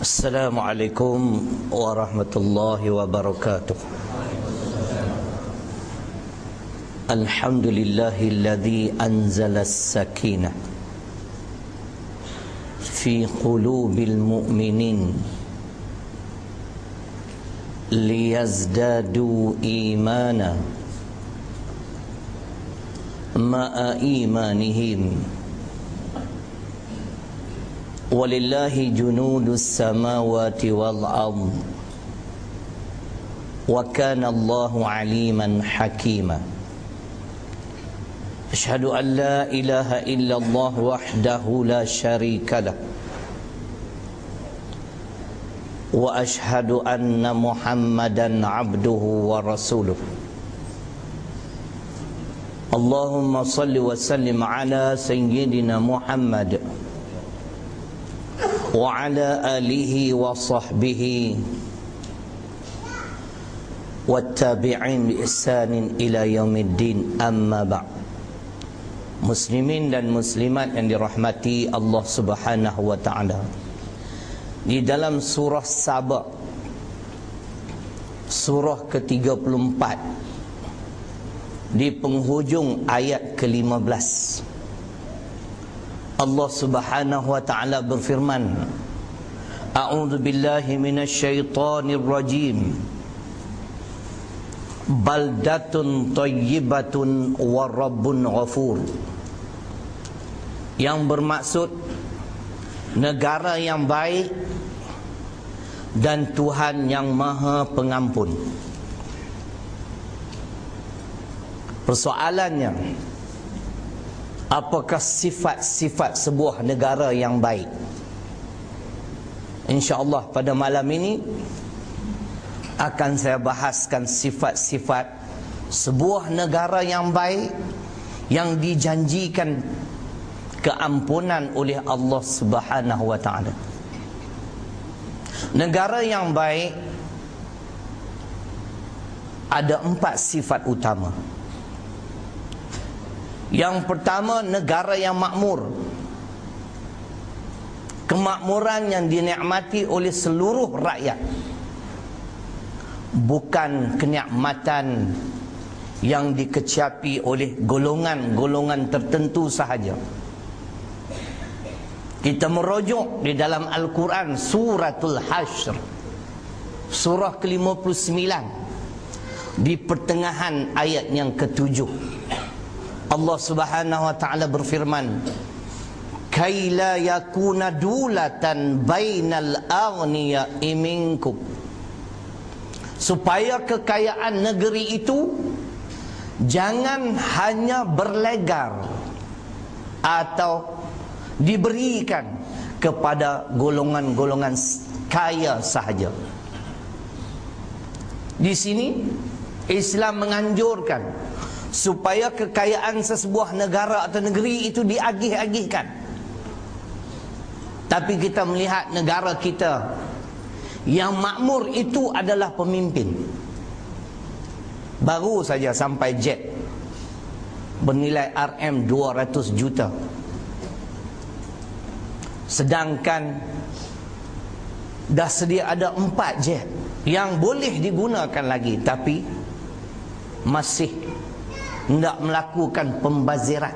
Assalamualaikum warahmatullahi wabarakatuh. Alhamdulillahilladzi anzala as-sakinah fi qulubil mu'minin liyazdadu imana ma'a imanihim. Walillahi junudus samawati wal ardh wa kana Allahu aliman hakima. Asyhadu an la ilaha illallah wahdahu la syarika lah wa asyhadu anna Muhammadan abduhu wa rasuluh. Allahumma salli wa sallim ala sayyidina Muhammad wa ala alihi wa sahbihi wattabi'in bi ihsanin ila yaumiddin, amma ba'd. Muslimin dan muslimat yang dirahmati Allah Subhanahu wa ta'ala, di dalam surah Saba, surah ke-34, di penghujung ayat ke-15, Allah Subhanahu wa ta'ala berfirman, A'udzu billahi minasyaitonir rajim. Baldatun thayyibatun wa rabbun ghafur. Yang bermaksud negara yang baik dan Tuhan yang Maha Pengampun. Persoalannya, apakah sifat-sifat sebuah negara yang baik? InsyaAllah pada malam ini akan saya bahaskan sifat-sifat sebuah negara yang baik, yang dijanjikan keampunan oleh Allah Subhanahu wa ta'ala. Negara yang baik ada 4 sifat utama. Yang pertama, negara yang makmur. Kemakmuran yang dinikmati oleh seluruh rakyat, bukan kenikmatan yang dikecapi oleh golongan-golongan tertentu sahaja. Kita merujuk di dalam Al-Quran Suratul Hashr, surah ke-59, di pertengahan ayat yang ke-7. Allah Subhanahu wa ta'ala berfirman, Kai la yakuna dulatan bainal aghniya'i minkum. Supaya kekayaan negeri itu jangan hanya berlegar atau diberikan kepada golongan-golongan kaya sahaja. Di sini Islam menganjurkan supaya kekayaan sesebuah negara atau negeri itu diagih-agihkan. Tapi kita melihat negara kita yang makmur itu adalah pemimpin. Baru saja sampai jet bernilai RM 200 juta. Sedangkan dah sedia ada 4 jet yang boleh digunakan lagi, tapi masih tidak melakukan pembaziran.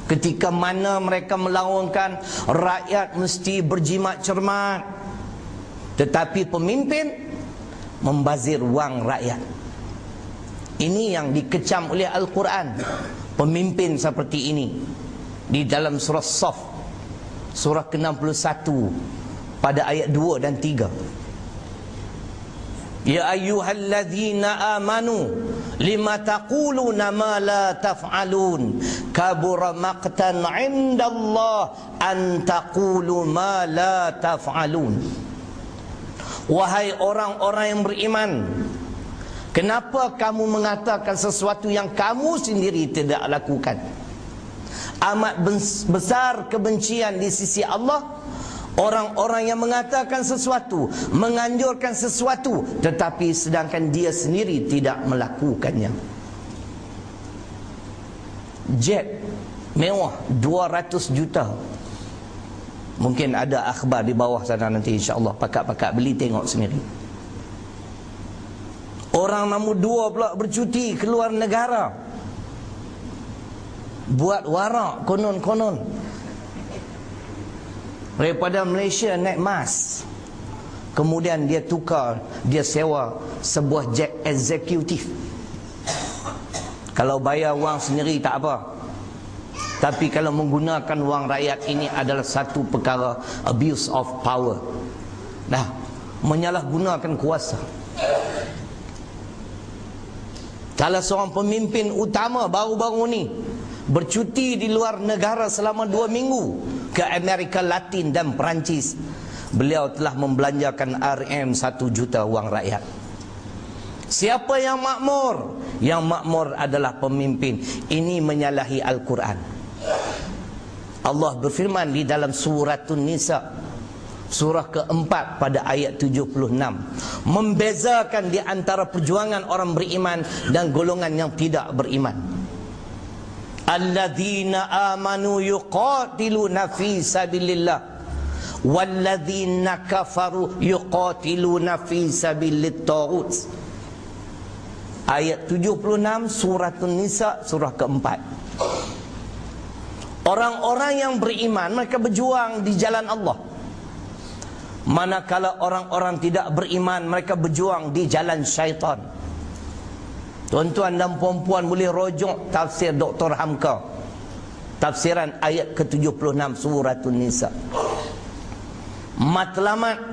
Ketika mana mereka melaungkan rakyat mesti berjimat cermat, tetapi pemimpin membazir wang rakyat. Ini yang dikecam oleh Al-Quran, pemimpin seperti ini, di dalam surah Saf, surah ke-61, pada ayat 2 dan 3. Ya ayyuhalladzina amanu lima taquluna ma la taf'alun kabura maqtan 'indallah an taqulu ma la taf'alun. Wahai orang-orang yang beriman, kenapa kamu mengatakan sesuatu yang kamu sendiri tidak lakukan? Amat besar kebencian di sisi Allah orang-orang yang mengatakan sesuatu, menganjurkan sesuatu, tetapi sedangkan dia sendiri tidak melakukannya. Jet mewah 200 juta Mungkin ada akhbar di bawah sana nanti, insya-Allah pakak-pakak beli tengok sendiri. Orang nombor 2 pula bercuti keluar negara, buat warak konon-konon. Daripada Malaysia naik mas, kemudian dia tukar, dia sewa sebuah jet eksekutif. Kalau bayar wang sendiri tak apa, tapi kalau menggunakan wang rakyat, ini adalah satu perkara abuse of power. Dah, menyalahgunakan kuasa. Kalau seorang pemimpin utama baru-baru ni bercuti di luar negara selama 2 minggu ke Amerika Latin dan Perancis, beliau telah membelanjakan RM 1 juta wang rakyat. Siapa yang makmur? Yang makmur adalah pemimpin. Ini menyalahi Al-Quran. Allah berfirman di dalam surah An-Nisa, surah keempat pada ayat 76, membezakan di antara perjuangan orang beriman dan golongan yang tidak beriman. Alladzina amanu yuqatiluna fi sabilillah walladzina kafaru yuqatiluna fi sabilit taghut. Ayat 76 surah An-Nisa, surah keempat. Orang-orang yang beriman mereka berjuang di jalan Allah, manakala orang-orang tidak beriman mereka berjuang di jalan syaitan. Tuan-tuan dan puan-puan boleh rujuk tafsir Dr. Hamka, tafsiran ayat ke-76 surah An-Nisa. Matlamat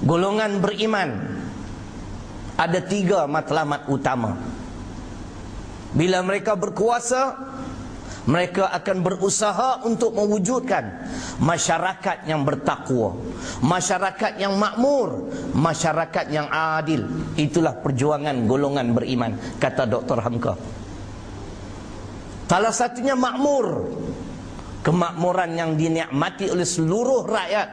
golongan beriman ada 3 matlamat utama. Bila mereka berkuasa, mereka akan berusaha untuk mewujudkan masyarakat yang bertakwa, masyarakat yang makmur, masyarakat yang adil. Itulah perjuangan golongan beriman, kata Dr. Hamka. Salah satunya makmur, kemakmuran yang dinikmati oleh seluruh rakyat,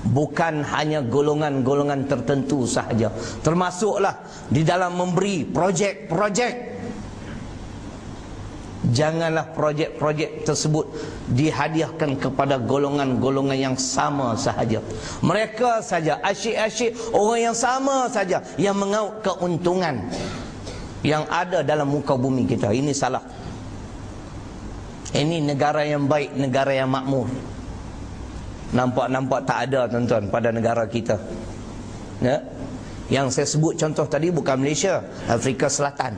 bukan hanya golongan-golongan tertentu sahaja. Termasuklah di dalam memberi projek-projek. Janganlah projek-projek tersebut dihadiahkan kepada golongan-golongan yang sama sahaja. Mereka saja, asyik-asyik orang yang sama saja yang mengaut keuntungan yang ada dalam muka bumi kita. Ini salah. Ini negara yang baik, negara yang makmur. Nampak-nampak tak ada, tuan-tuan, pada negara kita. Ya? Yang saya sebut contoh tadi bukan Malaysia, Afrika Selatan.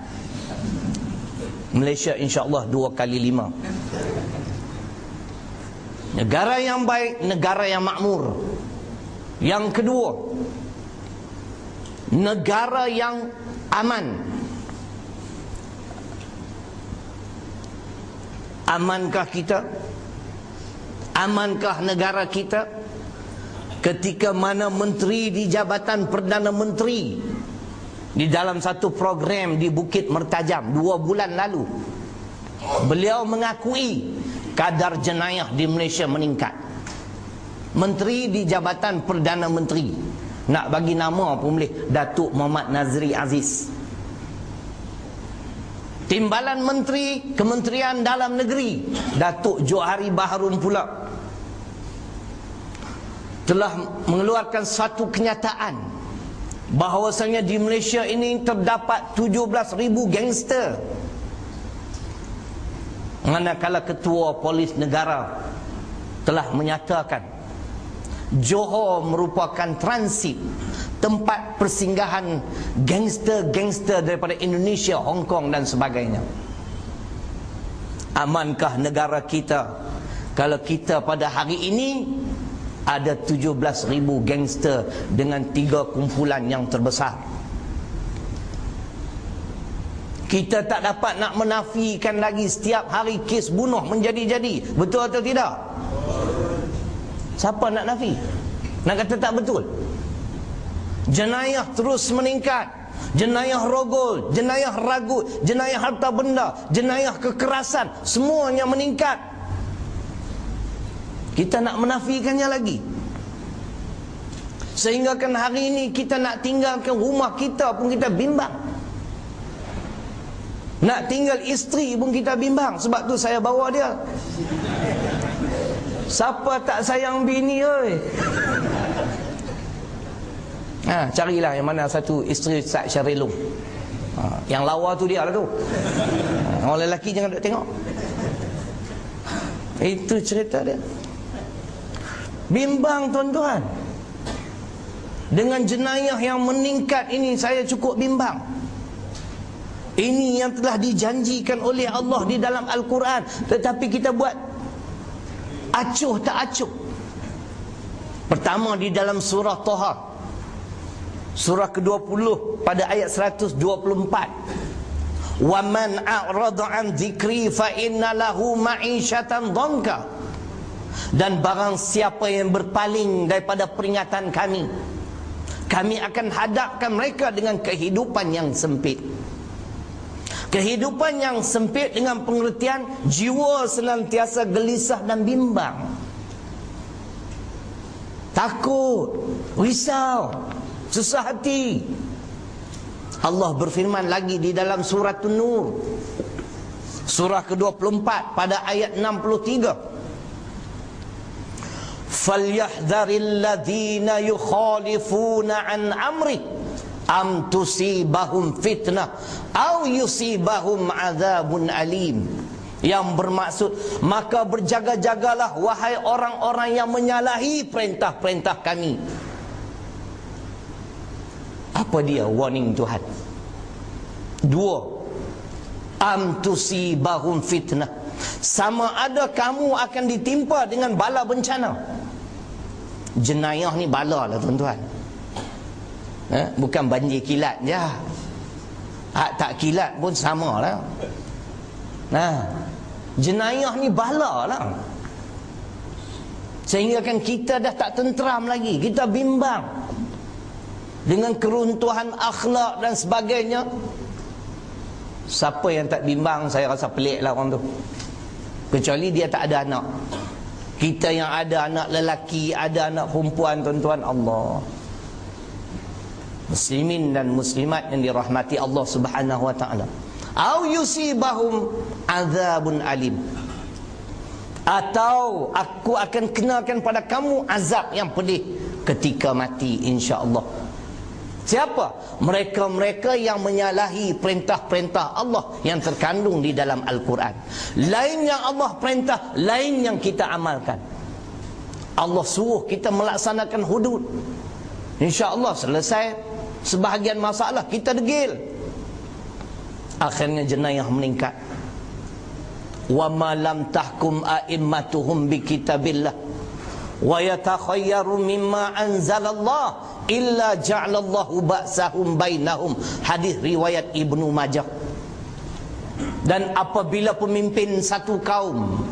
Malaysia insya-Allah 2 kali 5. Negara yang baik, negara yang makmur. Yang kedua, negara yang aman. Amankah kita? Amankah negara kita ketika mana menteri di Jabatan Perdana Menteri di dalam satu program di Bukit Mertajam 2 bulan lalu, beliau mengakui kadar jenayah di Malaysia meningkat. Menteri di Jabatan Perdana Menteri, nak bagi nama pun boleh, Datuk Muhammad Nazri Aziz. Timbalan Menteri Kementerian Dalam Negeri, Datuk Johari Baharun pula telah mengeluarkan satu kenyataan bahawasanya di Malaysia ini terdapat 17,000 gangster. Manakala Ketua Polis Negara telah menyatakan Johor merupakan transit, tempat persinggahan gangster-gangster daripada Indonesia, Hong Kong dan sebagainya. Amankah negara kita kalau kita pada hari ini ada 17,000 gangster dengan 3 kumpulan yang terbesar? Kita tak dapat nak menafikan lagi setiap hari kes bunuh menjadi-jadi. Betul atau tidak? Siapa nak nafi? Nak kata tak betul? Jenayah terus meningkat. Jenayah rogol, jenayah ragut, jenayah harta benda, jenayah kekerasan, semuanya meningkat. Kita nak menafikannya lagi. Sehingga kan hari ini kita nak tinggalkan rumah kita pun kita bimbang. Nak tinggal isteri pun kita bimbang. Sebab tu saya bawa dia. Siapa tak sayang bini oi? Carilah yang mana satu isteri Ustaz Syarilung. Yang lawa tu dia lah tu. Orang lelaki jangan duk tengok. Itu cerita dia. Bimbang tuan-tuan. Dengan jenayah yang meningkat ini saya cukup bimbang. Ini yang telah dijanjikan oleh Allah di dalam Al-Quran, tetapi kita buat acuh tak acuh. Pertama di dalam surah Taha, surah ke-20 pada ayat 124. Wa man a'rada an dzikri fa inna lahu ma'isyatan dhanka. Dan barang siapa yang berpaling daripada peringatan kami, kami akan hadapkan mereka dengan kehidupan yang sempit. Kehidupan yang sempit dengan pengertian jiwa senantiasa gelisah dan bimbang, takut, risau, susah hati. Allah berfirman lagi di dalam surah An-Nur, surah ke-24 pada ayat 63. Falyahdharil ladzina yukhalifuna an amri am tusibahum fitnah aw yusibahum adzabun alim. Yang bermaksud, maka berjaga-jagalah wahai orang-orang yang menyalahi perintah-perintah kami. Apa dia warning Tuhan? Dua, am tusibahum fitnah, sama ada kamu akan ditimpa dengan bala bencana. Jenayah ni bala lah tuan-tuan. Bukan banjir kilat je. Tak kilat pun sama lah. Jenayah ni bala lah. Sehingga kan kita dah tak tenteram lagi, kita bimbang dengan keruntuhan akhlak dan sebagainya. Siapa yang tak bimbang, saya rasa pelik lah orang tu. Kecuali dia tak ada anak. Kita yang ada anak lelaki, ada anak perempuan, tuan-tuan, Allah, muslimin dan muslimat yang dirahmati Allah Subhanahu wa taala. Au yusibahum azabun alim, atau aku akan kenakan pada kamu azab yang pedih ketika mati, insya-Allah. Siapa? Mereka-mereka yang menyalahi perintah-perintah Allah yang terkandung di dalam Al-Quran. Lain yang Allah perintah, lain yang kita amalkan. Allah suruh kita melaksanakan hudud, insya-Allah selesai sebahagian masalah, kita degil. Akhirnya jenayah meningkat. Wa ma lam tahkum a'immatuhum bi kitabillah wa yatakhayyaru mimma anzalallah illa ja'alallahu ba'sahum bainahum. Hadis riwayat Ibnu Majah. Dan apabila pemimpin satu kaum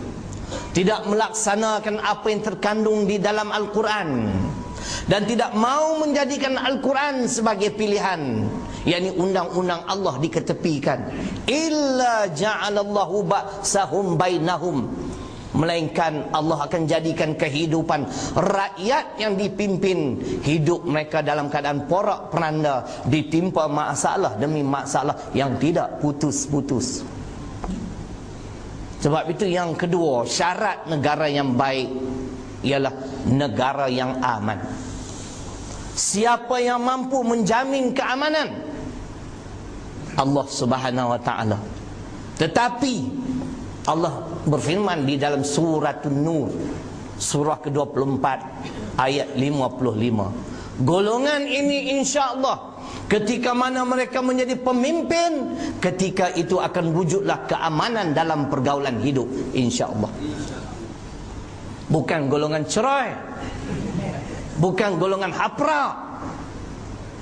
tidak melaksanakan apa yang terkandung di dalam Al-Quran dan tidak mau menjadikan Al-Quran sebagai pilihan, yakni undang-undang Allah diketepikan, illa ja'alallahu ba'sahum bainahum, melainkan Allah akan jadikan kehidupan rakyat yang dipimpin, hidup mereka dalam keadaan porak peranda, ditimpa masalah demi masalah yang tidak putus-putus. Sebab itu yang kedua, syarat negara yang baik ialah negara yang aman. Siapa yang mampu menjamin keamanan? Allah Subhanahu wa taala. Tetapi Allah berfirman di dalam surah An-Nur, surah ke-24 ayat 55. Golongan ini insya-Allah ketika mana mereka menjadi pemimpin, ketika itu akan wujudlah keamanan dalam pergaulan hidup, insya-Allah. Bukan golongan cerai, bukan golongan haprak.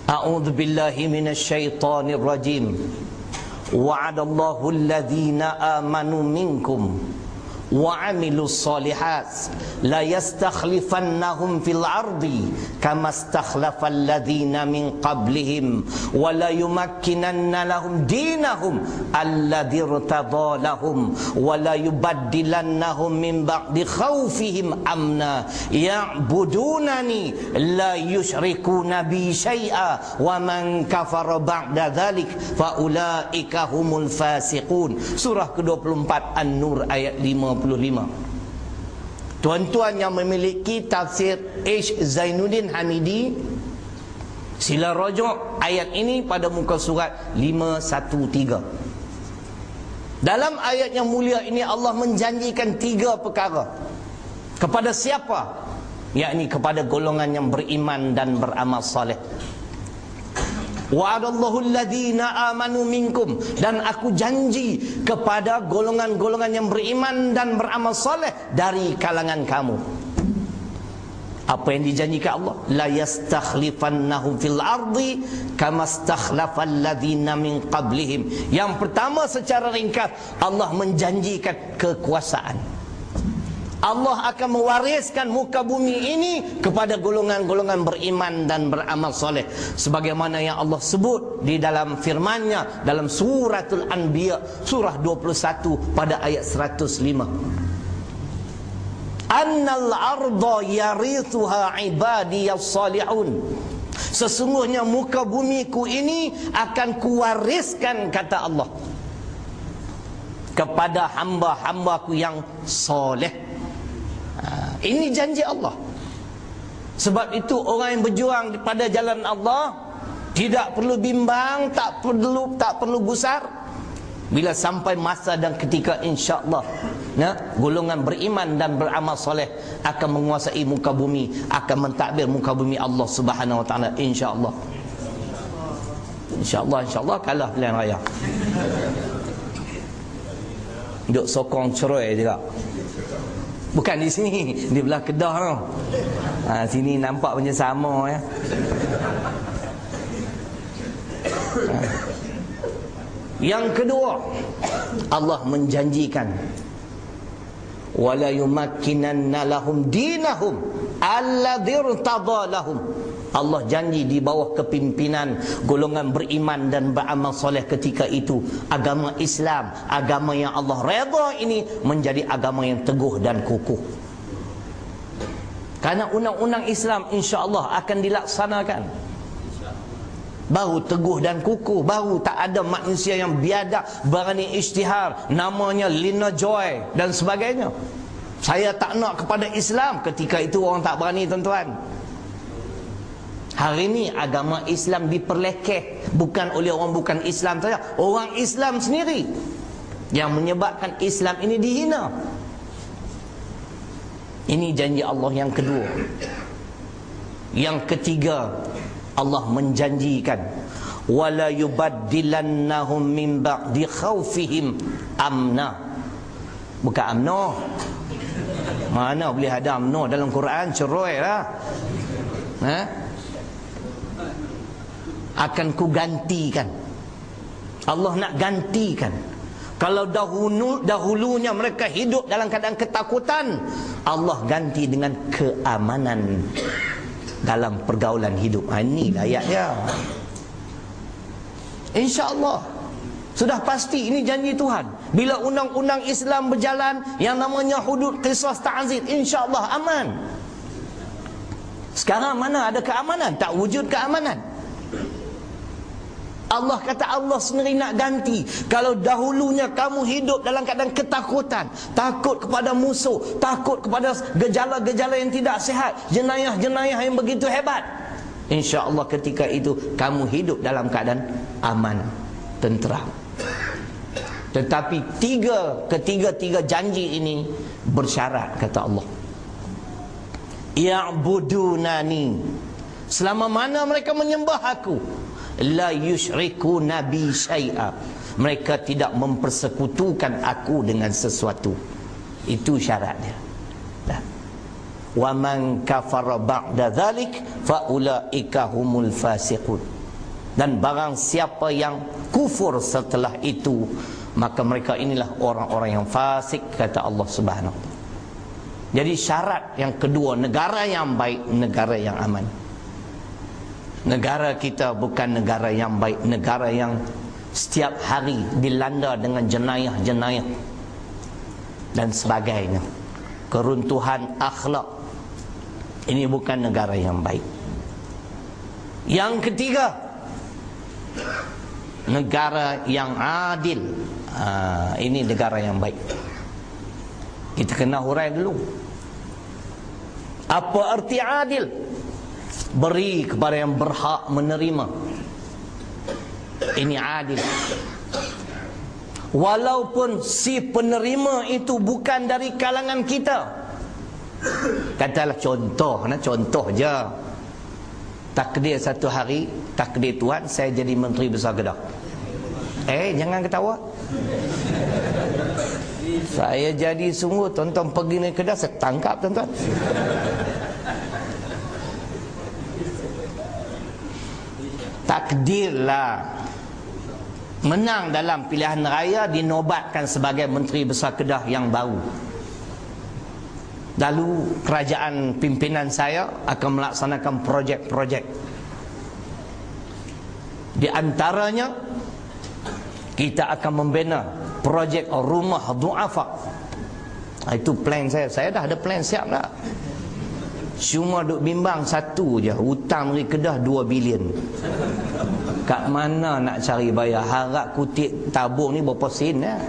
A'udzubillahi minasyaitonir rajim. Wa'adallahu alladhina amanu minkum wa 'amilus solihat la yastakhlifannahum fil ardi kama istakhlafal ladzina min qablihim wa la yumakkinanna lahum dinahum alladzi irtada lahum wa la yubaddilannahum min ba'di khaufihim amna ya'budunani la yusyrikuna bi syai'a wa man kafara ba'da dzalik fa ulaika humul fasiqun. Surah ke-24 An-Nur ayat 55. Tuan-tuan yang memiliki tafsir H. Zainuddin Hamidi, sila rujuk ayat ini pada muka surat 513. Dalam ayat yang mulia ini Allah menjanjikan 3 perkara. Kepada siapa? Yakni kepada golongan yang beriman dan beramal soleh. Wa'adallahu alladhina amanu minkum, dan aku janji kepada golongan-golongan yang beriman dan beramal soleh dari kalangan kamu. Apa yang dijanjikan Allah? La yastakhlifannahum fil ardi kama stakhlafal ladzina min qablihim. Yang pertama secara ringkas, Allah menjanjikan kekuasaan. Allah akan mewariskan muka bumi ini kepada golongan-golongan beriman dan beramal soleh, sebagaimana yang Allah sebut di dalam firman-Nya dalam suratul Anbiya surah 21 pada ayat 105. Annal arda yarithuha ibadiyas salihun. Sesungguhnya muka bumiku ini akan kuwariskan, kata Allah, kepada hamba-hambaku yang soleh. Ini janji Allah. Sebab itu orang yang berjuang pada jalan Allah tidak perlu bimbang, tak perlu gusar. Bila sampai masa dan ketika, insya-Allah golongan beriman dan beramal soleh akan menguasai muka bumi, akan mentadbir muka bumi Allah Subhanahu wa taala, insya-Allah. Insya-Allah kalah pilihan raya. Duk sokong cerai juga. Bukan di sini, di belah Kedah tu. Sini nampak macam sama ya. Yang kedua, Allah menjanjikan wala yumakkinanna lahum dinahum alladzi irtadha lahum. Allah janji di bawah kepimpinan golongan beriman dan beramal soleh ketika itu, agama Islam, agama yang Allah redha ini menjadi agama yang teguh dan kukuh. Karena undang-undang Islam insya-Allah akan dilaksanakan. Baru teguh dan kukuh, baru tak ada manusia yang biadab berani isytihar, namanya Lina Joy dan sebagainya. Saya tak nak kepada Islam, ketika itu orang tak berani, tuan-tuan. Hari ini agama Islam diperlekeh, bukan oleh orang bukan Islam saja, orang Islam sendiri yang menyebabkan Islam ini dihina. Ini janji Allah yang kedua. Yang ketiga, Allah menjanjikan wala yubaddilannahum min ba'di khaufihim amna. Bukan amno. Mana boleh ada amno dalam Quran? Cerai lah. Akan ku gantikan. Allah nak gantikan. Kalau dahulunya mereka hidup dalam keadaan ketakutan, Allah ganti dengan keamanan dalam pergaulan hidup. Ini ayatnya. InsyaAllah sudah pasti ini janji Tuhan. Bila undang-undang Islam berjalan, yang namanya hudud qisas ta'zir, insyaAllah aman. Sekarang mana ada keamanan? Tak wujud keamanan. Allah kata Allah sendiri nak ganti. Kalau dahulunya kamu hidup dalam keadaan ketakutan, takut kepada musuh, takut kepada gejala-gejala yang tidak sihat, jenayah-jenayah yang begitu hebat, insya-Allah ketika itu kamu hidup dalam keadaan aman, tenteram. Tetapi ketiga janji ini bersyarat, kata Allah. Ya'budunani, selama mana mereka menyembah aku, la yusyriku nabi syai'a, mereka tidak mempersekutukan aku dengan sesuatu. Itu syaratnya. Wa man kafara ba'da dzalik fa ulaika humul fasiqun. Dan barang siapa yang kufur setelah itu, maka mereka inilah orang-orang yang fasik, kata Allah Subhanahu wa taala. Jadi syarat yang kedua, negara yang baik, negara yang aman. Negara kita bukan negara yang baik, negara yang setiap hari dilanda dengan jenayah-jenayah dan sebagainya, keruntuhan akhlak. Ini bukan negara yang baik. Yang ketiga, negara yang adil. Ini negara yang baik. Kita kena hurai dulu. Apa arti adil? Beri kepada yang berhak menerima. Ini adil. Walaupun si penerima itu bukan dari kalangan kita. Katalah contoh je. Takdir satu hari, takdir Tuhan saya jadi Menteri Besar Kedah. Jangan ketawa. Saya jadi sungguh, tuan-tuan pergi ni Kedah, saya tangkap tuan-tuan. Takdirlah menang dalam pilihan raya, dinobatkan sebagai Menteri Besar Kedah yang baru. Lalu kerajaan pimpinan saya akan melaksanakan projek-projek. Di antaranya kita akan membina projek rumah du'afa. Itu plan saya. Saya dah ada plan siap dah. Cuma duk bimbang satu je, hutang negeri Kedah 2 bilion. Kat mana nak cari bayar? Harap kutip tabung ni berapa sen ya?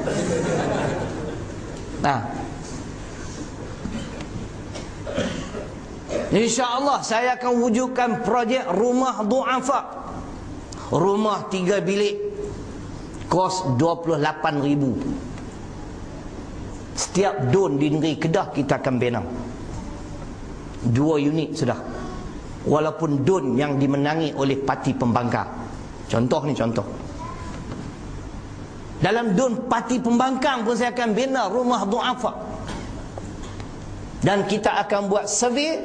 InsyaAllah saya akan wujudkan projek rumah du'afa. Rumah 3 bilik, kos 28,000. Setiap dun di negeri Kedah kita akan bina 2 unit sudah. Walaupun dun yang dimenangi oleh parti pembangkang. Contoh ni contoh. Dalam dun parti pembangkang pun saya akan bina rumah du'afa. Dan kita akan buat survey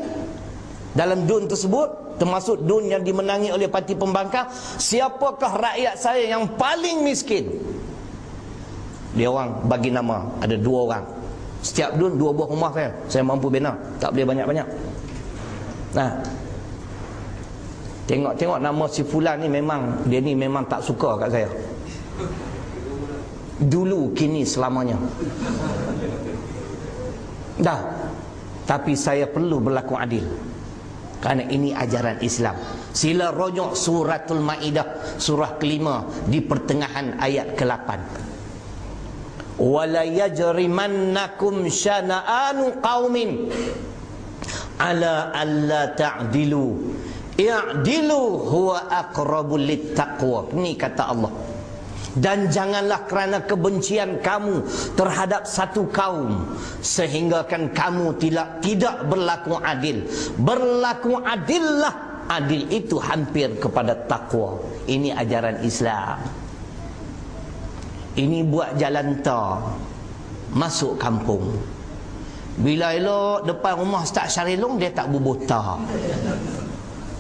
dalam dun tersebut, termasuk dun yang dimenangi oleh parti pembangkang, siapakah rakyat saya yang paling miskin. Dia orang bagi nama, ada 2 orang. Setiap dun 2 buah rumah saya mampu bina. Tak boleh banyak-banyak. Tengok nama si fulan ni, memang dia ni memang tak suka kat saya. Dulu, kini, selamanya. Tapi saya perlu berlaku adil. Kerana ini ajaran Islam. Sila rujuk suratul Maidah, surah kelima, di pertengahan ayat ke-8. Wala yajrimannakum syana'anu qaumin ala alla ta'dilu i'dilu huwa aqrabul littaqwa. Ini kata Allah. Dan janganlah kerana kebencian kamu terhadap satu kaum sehinggakan kamu tidak berlaku adil. Berlaku adillah. Adil itu hampir kepada takwa. Ini ajaran Islam. Ini buat jalan tar masuk kampung. Bila elok depan rumah Ustaz Syarilong, dia tak bubuh tar.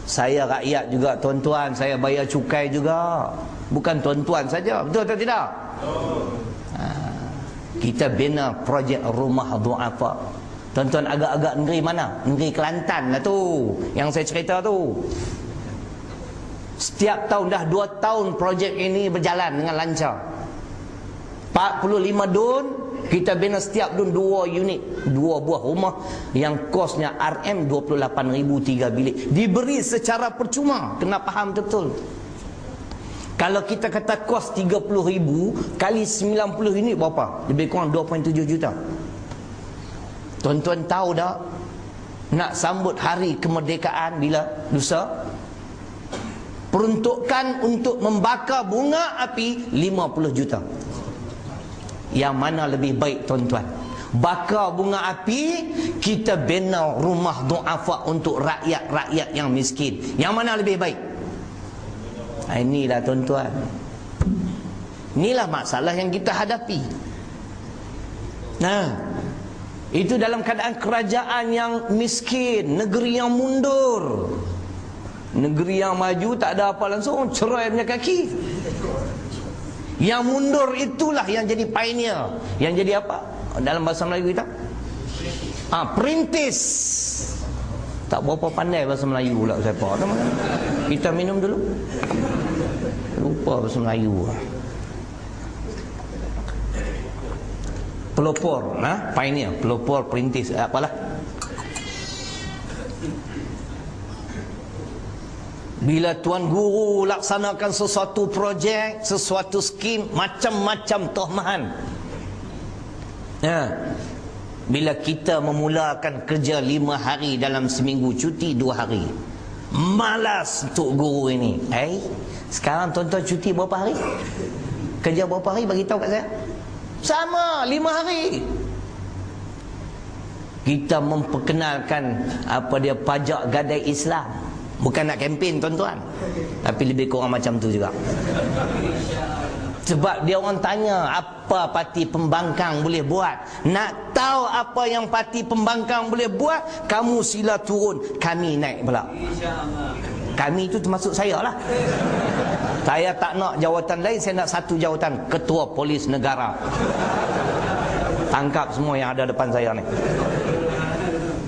Saya rakyat juga tuan-tuan, saya bayar cukai juga. Bukan tuan-tuan saja, betul atau tidak? Kita bina projek rumah du'afa. Tuan-tuan agak-agak negeri mana? Negeri Kelantan lah tu, yang saya cerita tu. Setiap tahun, dah 2 tahun projek ini berjalan dengan lancar. 45 dun, kita bina setiap dun 2 unit, 2 buah rumah yang kosnya RM 28,000 3 bilik. Diberi secara percuma. Kena faham betul. Kalau kita kata kos 30,000 kali 90 unit berapa? Lebih kurang 2.7 juta. Tuan-tuan tahu tak, nak sambut hari kemerdekaan bila lusa, peruntukan untuk membakar bunga api 50 juta. Yang mana lebih baik tuan-tuan? Bakar bunga api, kita bina rumah du'afa untuk rakyat-rakyat yang miskin. Yang mana lebih baik? Inilah tuan-tuan, inilah masalah yang kita hadapi. Itu dalam keadaan kerajaan yang miskin, negeri yang mundur. Negeri yang maju tak ada apa langsung, cerai punya kaki. Yang mundur itulah yang jadi pioneer. Yang jadi apa dalam bahasa Melayu kita? Perintis. Tak berapa pandai bahasa Melayu pula siapa. Kita minum dulu. Lupa bahasa Melayu. Pelopor, pioneer, pelopor, perintis, apalah. Bila tuan guru laksanakan sesuatu projek, sesuatu skim, macam-macam tohmahan. bila kita memulakan kerja 5 hari dalam seminggu, cuti 2 hari. Malas untuk guru ini. Sekarang tuan-tuan cuti berapa hari? Kerja berapa hari? Bagi tahu kat saya. Sama, 5 hari. Kita memperkenalkan apa dia, pajak gadai Islam. Bukan nak kempen tuan-tuan, tapi lebih kurang macam tu juga. Sebab dia orang tanya apa parti pembangkang boleh buat. Nak tahu apa yang parti pembangkang boleh buat, kamu sila turun, kami naik pula. Kami itu termasuk saya lah. Saya tak nak jawatan lain, saya nak satu jawatan, Ketua Polis Negara. Tangkap semua yang ada depan saya ni.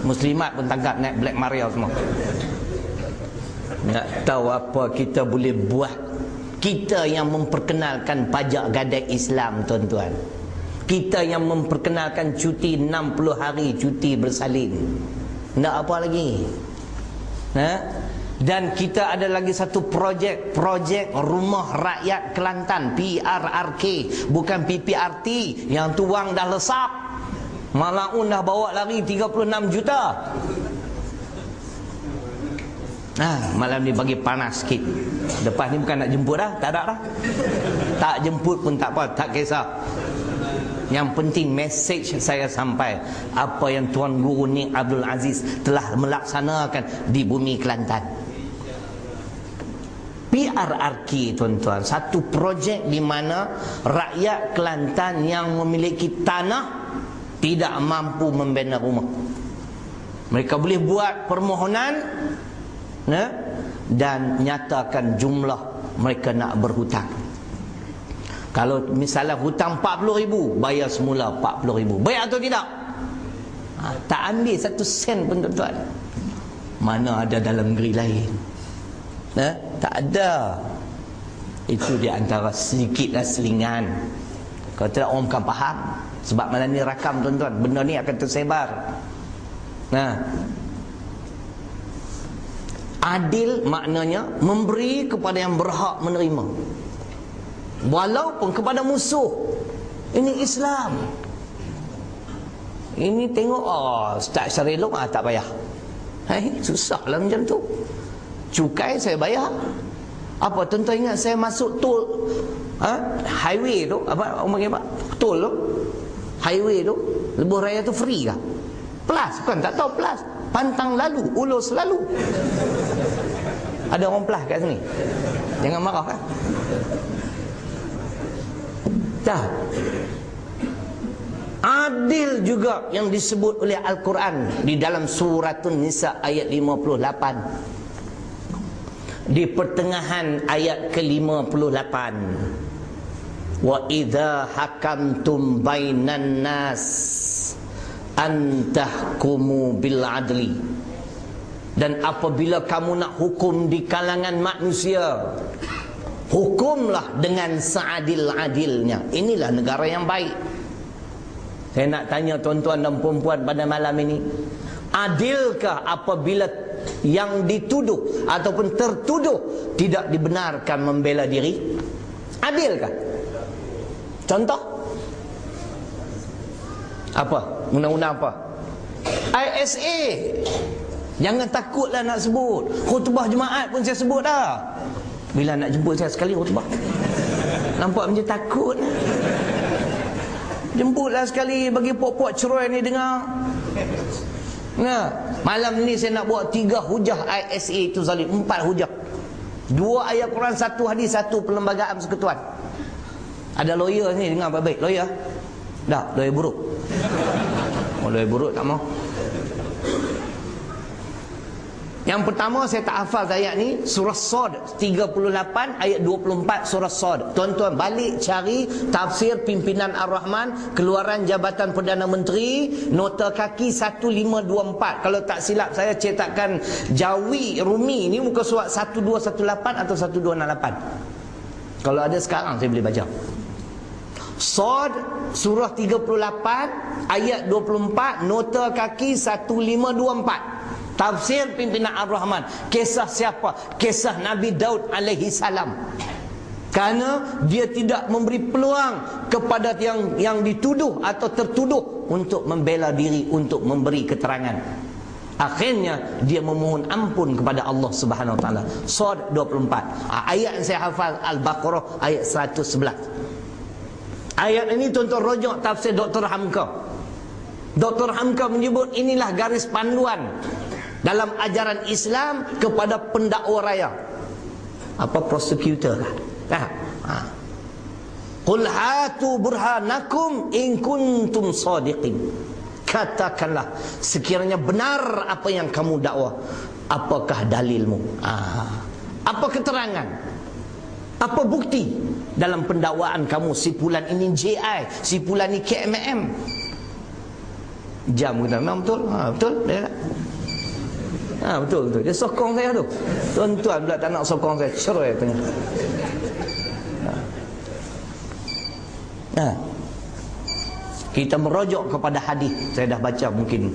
Muslimat pun tangkap, naik Black Maria semua. Nak tahu apa kita boleh buat. Kita yang memperkenalkan pajak gadai Islam tuan-tuan. Kita yang memperkenalkan cuti 60 hari cuti bersalin. Nak apa lagi? Dan kita ada lagi satu projek Rumah Rakyat Kelantan, PRRK, bukan PPRT. Yang tu wang dah lesap. Malaun dah bawa lari 36 juta. Malam ni bagi panas sikit. Lepas ni bukan nak jemput dah, tak ada dah. Tak jemput pun tak apa, tak kisah. Yang penting message saya sampai. Apa yang Tuan Guru Nik Abdul Aziz telah melaksanakan di bumi Kelantan. PRRK tuan-tuan, satu projek di mana rakyat Kelantan yang memiliki tanah tidak mampu membina rumah. Mereka boleh buat permohonan dan nyatakan jumlah mereka nak berhutang. Kalau misalnya hutang 40,000, bayar semula 40,000. Bayar atau tidak? Tak ambil 1 sen pun tuan-tuan. Mana ada dalam negeri lain? Tak ada. Itu di antara sedikitlah selingan. Kalau tidak orang bukan faham. Sebab malam ni rakam tuan-tuan, benda ni akan tersebar. Adil maknanya memberi kepada yang berhak menerima, walaupun kepada musuh. Ini Islam. Ini tengok, Ustaz Syaril tak payah. Susahlah macam tu. Cukai saya bayar. Apa tuan-tuan ingat saya masuk tol, highway tu, apa orang panggil apa? Tol tu, highway tu, lebuh raya tu free kah? Plus kan, tak tahu plus. Pantang lalu, ulus lalu. Ada orang plus kat sini. Jangan marah kan. Dah. Adil juga yang disebut oleh Al-Quran di dalam Suratun Nisa ayat 58. Di pertengahan ayat ke-58. Wa idza hakamtum bainan nas antahkumu bil adli. Dan apabila kamu nak hukum di kalangan manusia, hukumlah dengan seadil-adilnya. Inilah negara yang baik. Saya nak tanya tuan-tuan dan puan-puan pada malam ini, adilkah apabila yang dituduh ataupun tertuduh tidak dibenarkan membela diri? Adilkah? Contoh apa? Undang-undang apa? ISA. Jangan takutlah nak sebut. Khutbah Jumaat pun saya sebut dah. Bila nak jemput saya sekali khutbah, nampak macam takut. Jemputlah sekali, bagi pok-pok cerai ni dengar. Malam ni saya nak buat 3 hujah ISA itu zalim. 4 hujah. 2 ayat Quran, 1 hadis, 1 perlembagaan persekutuan. Ada lawyer ni dengar baik-baik. Lawyer? Dah, lawyer buruk. Lawyer buruk tak mau. Yang pertama saya tak hafal ayat ni, surah Sad 38 ayat 24 surah Sad. Tuan-tuan balik cari tafsir pimpinan Ar-Rahman, keluaran Jabatan Perdana Menteri, nota kaki 1524. Kalau tak silap saya cetakan Jawi Rumi ni muka surat 1218 atau 1268. Kalau ada sekarang saya boleh baca. Sad surah 38 ayat 24, nota kaki 1524. Tafsir pimpinan Ar-Rahman. Kisah siapa? Kisah Nabi Daud alaihi salam. Kerana dia tidak memberi peluang kepada yang dituduh atau tertuduh untuk membela diri, untuk memberi keterangan. Akhirnya dia memohon ampun kepada Allah Subhanahu Wa Taala. Surah 24. Ayat yang saya hafal Al-Baqarah ayat 111. Ayat ini tuan-tuan rujuk tafsir Dr. Hamka. Dr. Hamka menyebut inilah garis panduan dalam ajaran Islam kepada pendakwa raya. Apa prosecutor lah. Qul hatu burhanakum in kuntum sadiqin. Katakanlah sekiranya benar apa yang kamu dakwa, apakah dalilmu? Apa keterangan? Apa bukti dalam pendakwaan kamu? Si fulan ini JI, si fulan ini KMM. Jam kita memang betul. Betul dia tak? Betul. Dia sokong saya tu. Tuan-tuan pula tak nak sokong saya, cerai tengah. Kita merujuk kepada hadis. Saya dah baca mungkin.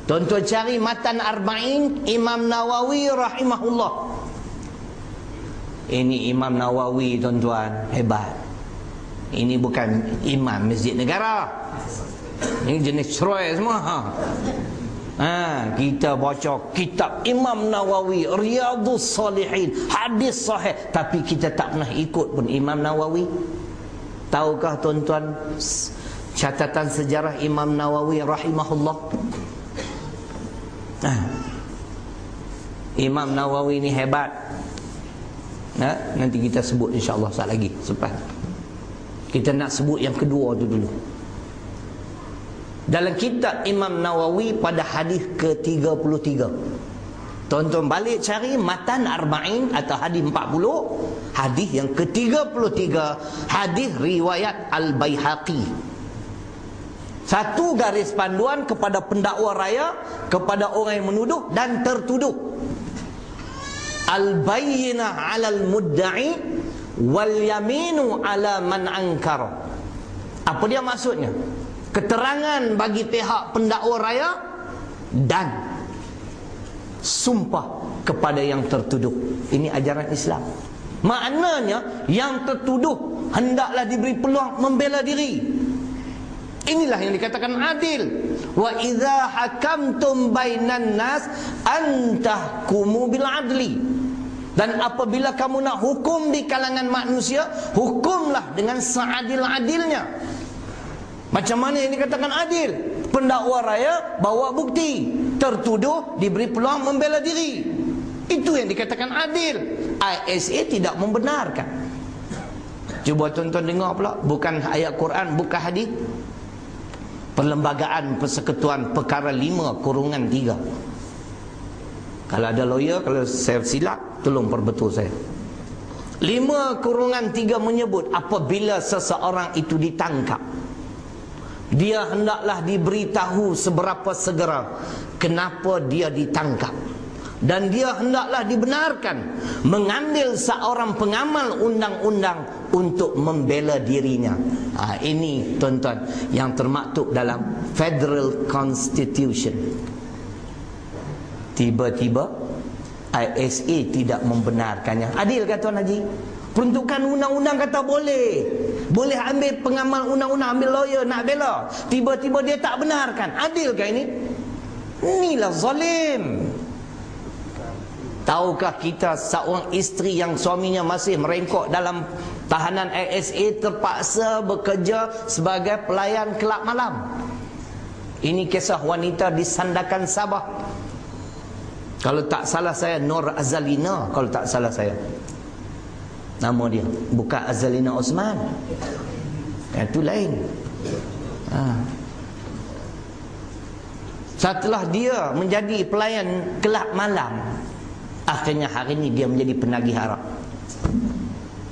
Tuan-tuan cari Matan Arba'in Imam Nawawi rahimahullah. Ini Imam Nawawi tuan-tuan, hebat. Ini bukan imam Masjid Negara. Ini jenis cerai semua. Kita baca kitab Imam Nawawi, Riyadhus Salihin, hadis sahih, tapi kita tak pernah ikut pun Imam Nawawi. Tahukah tuan-tuan catatan sejarah Imam Nawawi rahimahullah? Imam Nawawi ni hebat. Nanti kita sebut insya-Allah sekali lagi selepas. Kita nak sebut yang kedua tu dulu. Dalam kitab Imam Nawawi pada hadis ke-33. Tuan-tuan balik cari Matan Arba'in atau hadis 40. Hadis yang ke-33, hadis riwayat Al-Baihaqi. Satu garis panduan kepada pendakwa raya, kepada orang yang menuduh dan tertuduh. Al-bayyinah 'alal mudda'i wal yaminu 'ala man ankara. Apa dia maksudnya? Keterangan bagi pihak pendakwa raya dan sumpah kepada yang tertuduh. Ini ajaran Islam. Maknanya yang tertuduh hendaklah diberi peluang membela diri. Inilah yang dikatakan adil. Wa idza hakamtum bainan nas an tahkumu bil adli. Dan apabila kamu nak hukum di kalangan manusia, hukumlah dengan seadil-adilnya. Macam mana yang dikatakan adil? Pendakwa raya bawa bukti, tertuduh diberi peluang membela diri. Itu yang dikatakan adil. ISA tidak membenarkan. Cuba tuan-tuan dengar pula, bukan ayat Quran, bukan hadis. Perlembagaan Persekutuan Perkara 5/3. Kalau ada lawyer, kalau saya silap, tolong perbetul saya. 5/3 menyebut apabila seseorang itu ditangkap, dia hendaklah diberitahu seberapa segera kenapa dia ditangkap. Dan dia hendaklah dibenarkan mengambil seorang pengamal undang-undang untuk membela dirinya. Ini tuan-tuan yang termaktub dalam Federal Constitution. Tiba-tiba ISA tidak membenarkannya. Adil kata Tuan Haji? Peruntukan undang-undang kata boleh. Boleh ambil pengamal undang-undang, ambil lawyer nak bela. Tiba-tiba dia tak benarkan. Adilkah ini? Inilah zalim. Tahukah kita seorang isteri yang suaminya masih merengkok dalam tahanan ISA terpaksa bekerja sebagai pelayan kelab malam? Ini kisah wanita di Sandakan Sabah. Kalau tak salah saya Nur Azalina, kalau tak salah saya nama dia, bukan Azalina Osman. Itu lain. Setelah dia menjadi pelayan kelab malam, akhirnya hari ini dia menjadi penagih harap.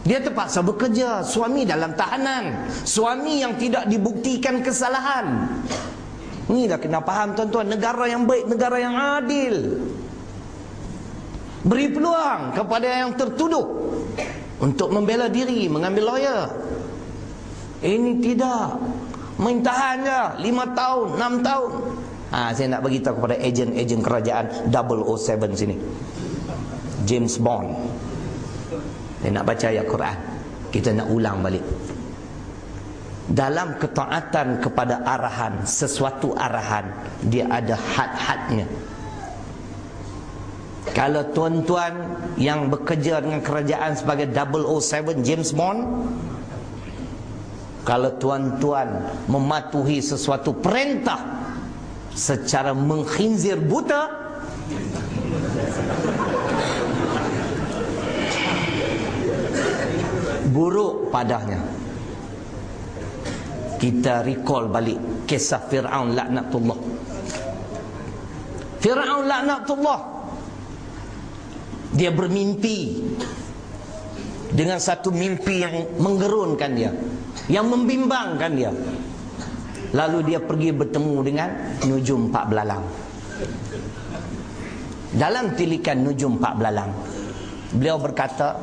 Dia terpaksa bekerja. Suami dalam tahanan, suami yang tidak dibuktikan kesalahan. Inilah kena faham tuan-tuan, negara yang baik, negara yang adil. Beri peluang kepada yang tertuduh untuk membela diri, mengambil lawyer. Ini tidak. Main tahan je 5 tahun, 6 tahun. Saya nak beritahu kepada ejen-ejen kerajaan 007 sini, James Bond. Saya nak baca ayat Quran. Kita nak ulang balik. Dalam ketaatan kepada arahan, sesuatu arahan, dia ada had-hadnya. Kalau tuan-tuan yang bekerja dengan kerajaan sebagai 007 James Bond, kalau tuan-tuan mematuhi sesuatu perintah secara mengkhinzir buta, buruk padanya. Kita recall balik kisah Fir'aun laknatullah. Fir'aun laknatullah, dia bermimpi dengan satu mimpi yang menggerunkan dia, yang membimbangkan dia. Lalu dia pergi bertemu dengan nujum 4 belalang. Dalam tilikan nujum 4 belalang, beliau berkata,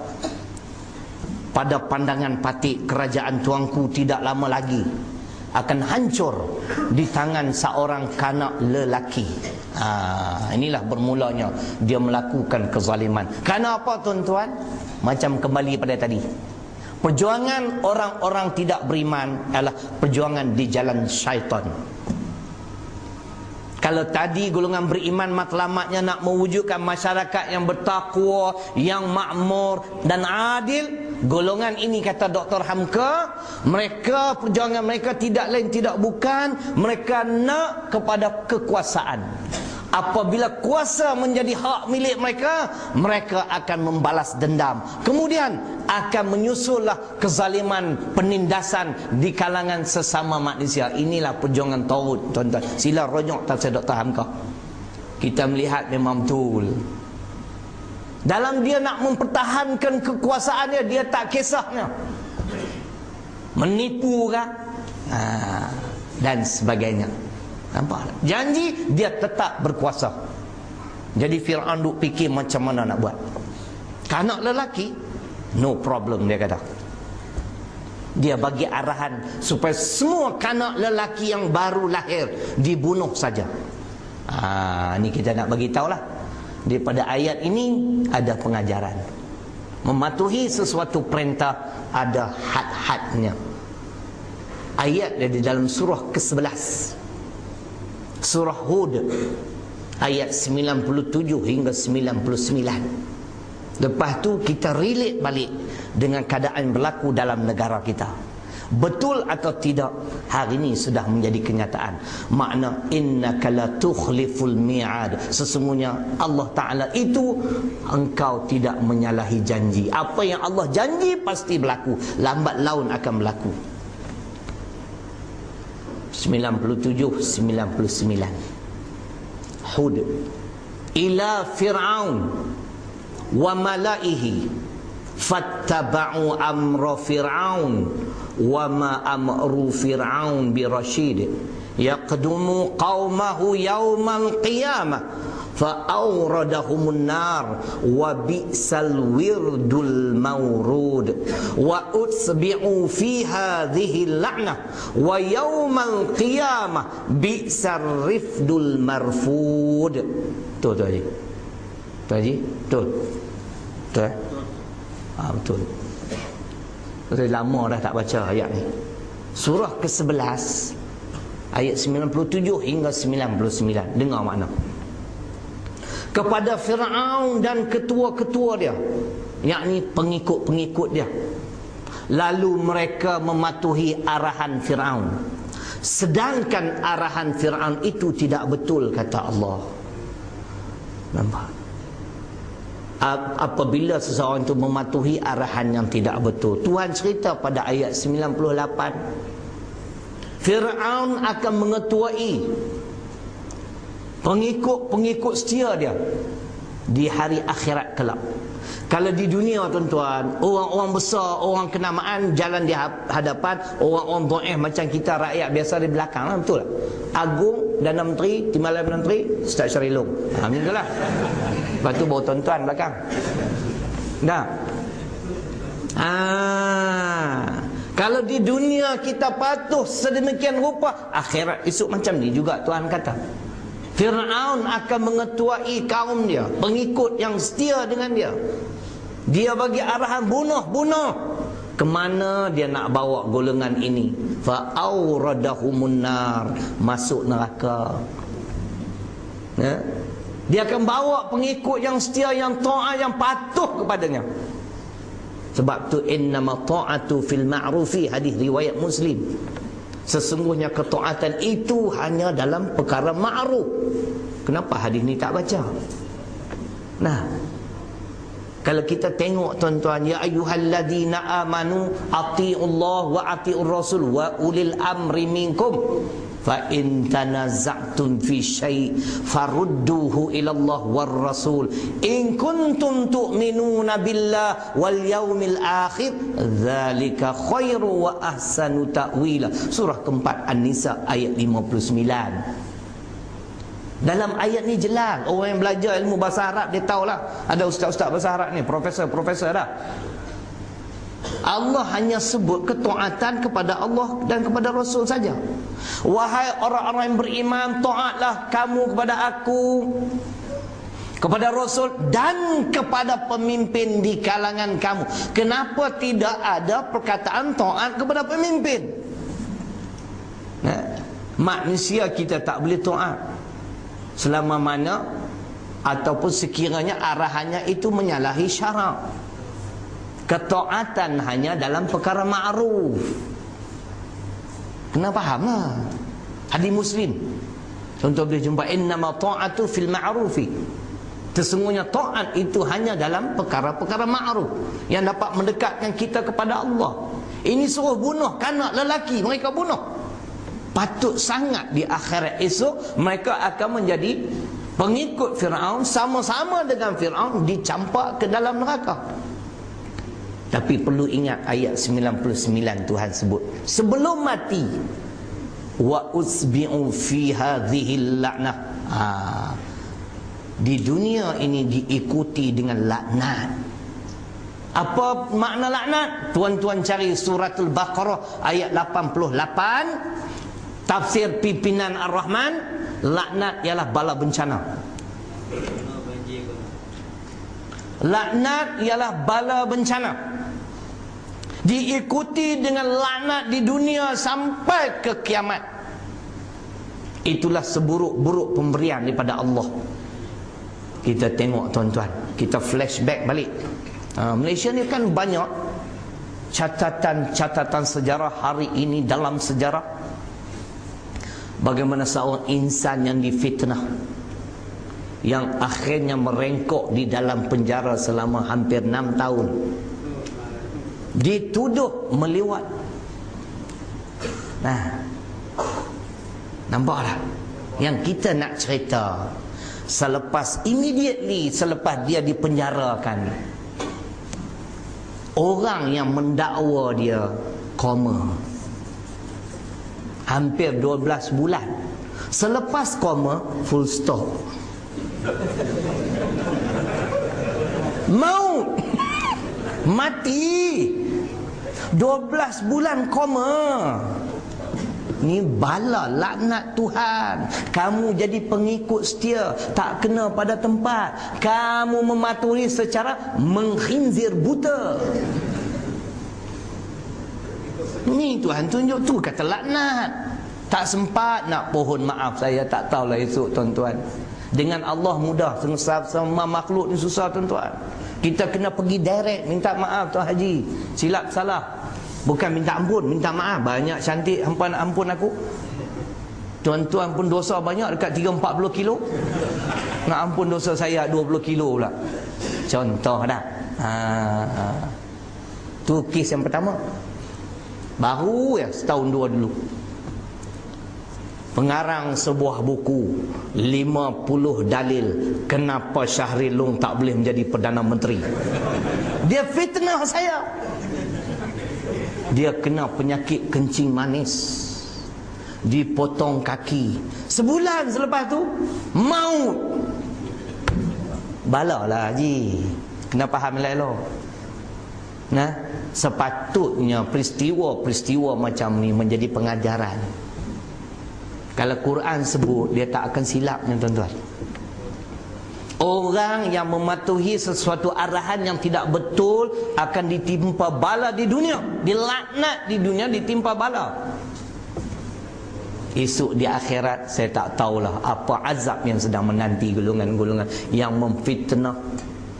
pada pandangan patik kerajaan tuanku tidak lama lagi akan hancur di tangan seorang kanak lelaki. Inilah bermulanya dia melakukan kezaliman. Kerana apa tuan-tuan? Macam kembali pada tadi, perjuangan orang-orang tidak beriman adalah perjuangan di jalan syaitan. Kalau tadi golongan beriman matlamatnya nak mewujudkan masyarakat yang bertakwa, yang makmur dan adil, golongan ini kata Dr. Hamka, mereka perjuangan mereka tidak lain tidak bukan mereka nak kepada kekuasaan. Apabila kuasa menjadi hak milik mereka, mereka akan membalas dendam. Kemudian akan menyusullah kezaliman, penindasan di kalangan sesama manusia. Inilah perjuangan Taut, tuan-tuan. Sila rujuk tafsir Dr. Hamka. Kita melihat memang betul. Dalam dia nak mempertahankan kekuasaannya, dia tak kisahnya menipu kah? Dan sebagainya. Nampak? Janji dia tetap berkuasa. Jadi Fir'aun duk fikir macam mana nak buat. Kanak lelaki, no problem dia kata. Dia bagi arahan supaya semua kanak lelaki yang baru lahir dibunuh saja. Ni kita nak bagi tahulah. Daripada ayat ini ada pengajaran. Mematuhi sesuatu perintah ada had-hadnya. Ayat dari dalam surah ke-11, surah Hud, ayat 97 hingga 99. Lepas tu kita relate balik dengan keadaan berlaku dalam negara kita. Betul atau tidak, hari ini sudah menjadi kenyataan. Makna innaka la tukhliful mi'ad, sesungguhnya Allah Ta'ala itu engkau tidak menyalahi janji. Apa yang Allah janji pasti berlaku, lambat laun akan berlaku. 97 99. Hud. Ila Fir'aun wa malaihi fattaba'u amra Fir'aun wa ma amru Fir'aun birashid yaqdumu qaumahu yawmal qiyamah fa'awradahumun nar wa bi'sal wirdul mawrud wa utsbi'u fi hadhihi la'nah wa yawmal qiyamah bi'sar rifdul marfud. Betul tu Haji? Betul Haji? Betul? Betul? Betul. Dah lama dah tak baca ayat ni. Surah ke-11 ayat 97 hingga 99. Dengar makna. Kepada Fir'aun dan ketua-ketua dia, yakni pengikut-pengikut dia, lalu mereka mematuhi arahan Fir'aun, sedangkan arahan Fir'aun itu tidak betul, kata Allah. Nampak? Apabila seseorang itu mematuhi arahan yang tidak betul, Tuhan cerita pada ayat 98, Fir'aun akan mengetuai pengikut-pengikut setia dia di hari akhirat kelak. Kalau di dunia tuan-tuan, orang-orang besar, orang kenamaan jalan di hadapan, orang-orang dhaif macam kita rakyat biasa di belakang lah, betul tak? Agung, Dana Menteri, Timbalan Menteri, Ustaz Syarilong. Alhamdulillah. Lepas tu bawa tuan-tuan belakang. Dah. Kalau di dunia kita patuh sedemikian rupa, akhirat esok macam ni juga Tuhan kata. Fir'aun akan mengetuai kaum dia, pengikut yang setia dengan dia. Dia bagi arahan bunuh. Kemana dia nak bawa golongan ini? Fa'auradahumun nar, masuk neraka. Ya? Dia akan bawa pengikut yang setia, yang taat, yang patuh kepadanya. Sebab tu innama ta'atu fil ma'rufi, hadis riwayat Muslim. Sesungguhnya ketaatan itu hanya dalam perkara ma'ruf. Kenapa hadis ni tak baca? Nah, kalau kita tengok tuan-tuan, ya ayyuhalladzina amanu atiiullah wa atiiur rasul wa ulil amri minkum fa in tanaza'tum fi syai' farudduhu ila Allah war rasul in kuntum tu'minuna billah wal yaumil akhir dzalika khairu wa ahsanu ta'wila. Surah keempat An-Nisa ayat 59. Dalam ayat ni jelas, orang yang belajar ilmu bahasa Arab dia tahulah. Ada ustaz-ustaz bahasa Arab ni, profesor-profesor dah. Allah hanya sebut ketaatan kepada Allah dan kepada Rasul saja. Wahai orang-orang yang beriman, taatlah kamu kepada aku, kepada Rasul dan kepada pemimpin di kalangan kamu. Kenapa tidak ada perkataan taat kepada pemimpin? Nah, manusia kita tak boleh taat selama mana ataupun sekiranya arahannya itu menyalahi syarak. Ketaatan hanya dalam perkara ma'ruf. Kena faham lah. Hadis Muslim, contoh boleh jumpa innama ta'atu fil ma'rufi. Sesungguhnya taat itu hanya dalam perkara-perkara ma'ruf yang dapat mendekatkan kita kepada Allah. Ini suruh bunuh kanak lelaki, mereka bunuh. Patut sangat di akhirat esok mereka akan menjadi pengikut Fir'aun, sama-sama dengan Fir'aun dicampak ke dalam neraka. Tapi perlu ingat ayat 99 Tuhan sebut sebelum mati, wa usbi'u fi hadhil la'nah. Di dunia ini diikuti dengan laknat. Apa makna laknat? Tuan-tuan cari suratul Baqarah ayat 88. Tafsir pimpinan Ar-Rahman, laknat ialah bala bencana. Laknat ialah bala bencana. Diikuti dengan laknat di dunia sampai ke kiamat. Itulah seburuk-buruk pemberian daripada Allah. Kita tengok tuan-tuan, kita flashback balik. Malaysia ni kan banyak catatan sejarah hari ini dalam sejarah. Bagaimana seorang insan yang difitnah, yang akhirnya merengkok di dalam penjara selama hampir 6 tahun, dituduh meliwat. Nah, nampaklah yang kita nak cerita. Immediately selepas dia dipenjarakan, orang yang mendakwa dia koma hampir 12 bulan. Selepas koma, full stop. Maut, mati, 12 bulan koma. Ni bala laknat Tuhan. Kamu jadi pengikut setia, tak kena pada tempat. Kamu mematuhi secara mengkhinzir buta. Ni Tuhan tunjuk tu kata laknat. Tak sempat nak pohon maaf, saya tak tahulah esok tuan-tuan. Dengan Allah mudah, sama makhluk ni susah tuan-tuan. Kita kena pergi direct minta maaf Tuan Haji, silap salah. Bukan minta ampun, minta maaf. Banyak cantik hampa nak ampun aku. Tuan-tuan pun dosa banyak dekat 3-40 kilo. Nak ampun dosa saya 20 kilo pula. Contoh dah. Tu kes yang pertama. Baru ya setahun 2 dulu. Pengarang sebuah buku 50 dalil kenapa Shahrial Long tak boleh menjadi Perdana Menteri. Dia fitnah saya. Dia kena penyakit kencing manis, dipotong kaki. Sebulan selepas tu maut. Balalah Haji, kena faham elok-elok. Nah, sepatutnya peristiwa-peristiwa macam ni menjadi pengajaran. Kalau Quran sebut, dia tak akan silapnya tuan-tuan. Orang yang mematuhi sesuatu arahan yang tidak betul akan ditimpa bala di dunia, dilaknat di dunia, ditimpa bala. Esok di akhirat saya tak tahulah apa azab yang sedang menanti golongan-golongan yang memfitnah,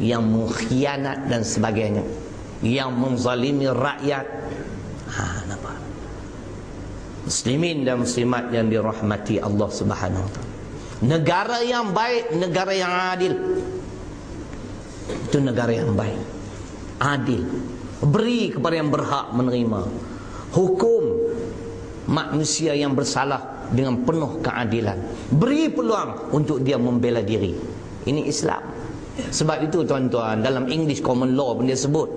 yang mengkhianat dan sebagainya, yang menzalimi rakyat. Nampak? Muslimin dan muslimat yang dirahmati Allah Subhanahu wa taala. Negara yang baik, negara yang adil. Itu negara yang baik, adil, beri kepada yang berhak menerima, hukum manusia yang bersalah dengan penuh keadilan, beri peluang untuk dia membela diri. Ini Islam. Sebab itu tuan-tuan, dalam English common law pun dia sebut,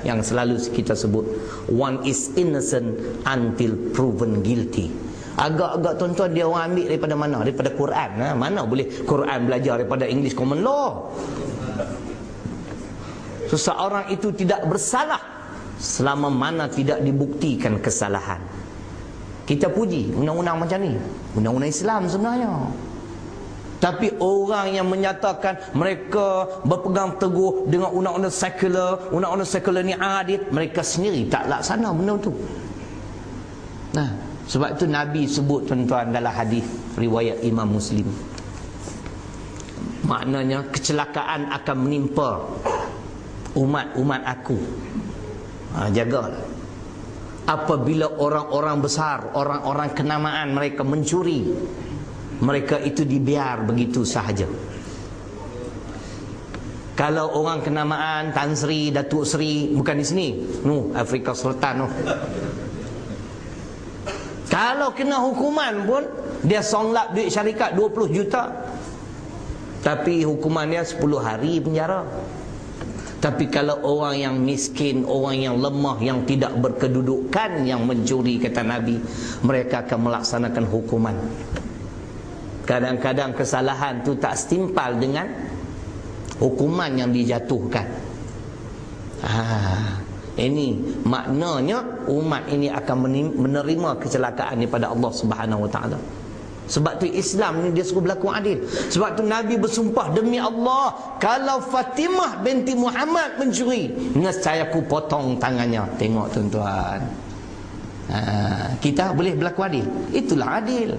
yang selalu kita sebut, one is innocent until proven guilty. Agak-agak tuan-tuan dia orang ambil daripada mana? Daripada Quran. Mana boleh Quran belajar daripada English common law? Seseorang itu tidak bersalah selama mana tidak dibuktikan kesalahan. Kita puji undang-undang macam ni, undang-undang Islam sebenarnya. Tapi orang yang menyatakan mereka berpegang teguh dengan undang-undang sekular ni adil, mereka sendiri tak laksana benda tu. Sebab itu Nabi sebut tuan-tuan dalam hadis riwayat Imam Muslim, maknanya kecelakaan akan menimpa umat-umat aku. Jagalah. Apabila orang-orang besar, orang-orang kenamaan mereka mencuri, mereka itu dibiar begitu sahaja. Kalau orang kenamaan Tan Sri, Datuk Sri, bukan di sini, Afrika Selatan. Kalau kena hukuman pun, dia songlap duit syarikat 20 juta, tapi hukuman dia 10 hari penjara. Tapi kalau orang yang miskin, orang yang lemah, yang tidak berkedudukan, yang mencuri, kata Nabi, mereka akan melaksanakan hukuman. Kadang-kadang kesalahan tu tak setimpal dengan hukuman yang dijatuhkan. Ini maknanya umat ini akan menerima kecelakaan daripada Allah Subhanahu wa taala. Sebab tu Islam ni dia suruh berlaku adil. Sebab tu Nabi bersumpah, demi Allah, kalau Fatimah binti Muhammad mencuri, nescaya aku potong tangannya. Tengok tuan-tuan, kita boleh berlaku adil. Itulah adil.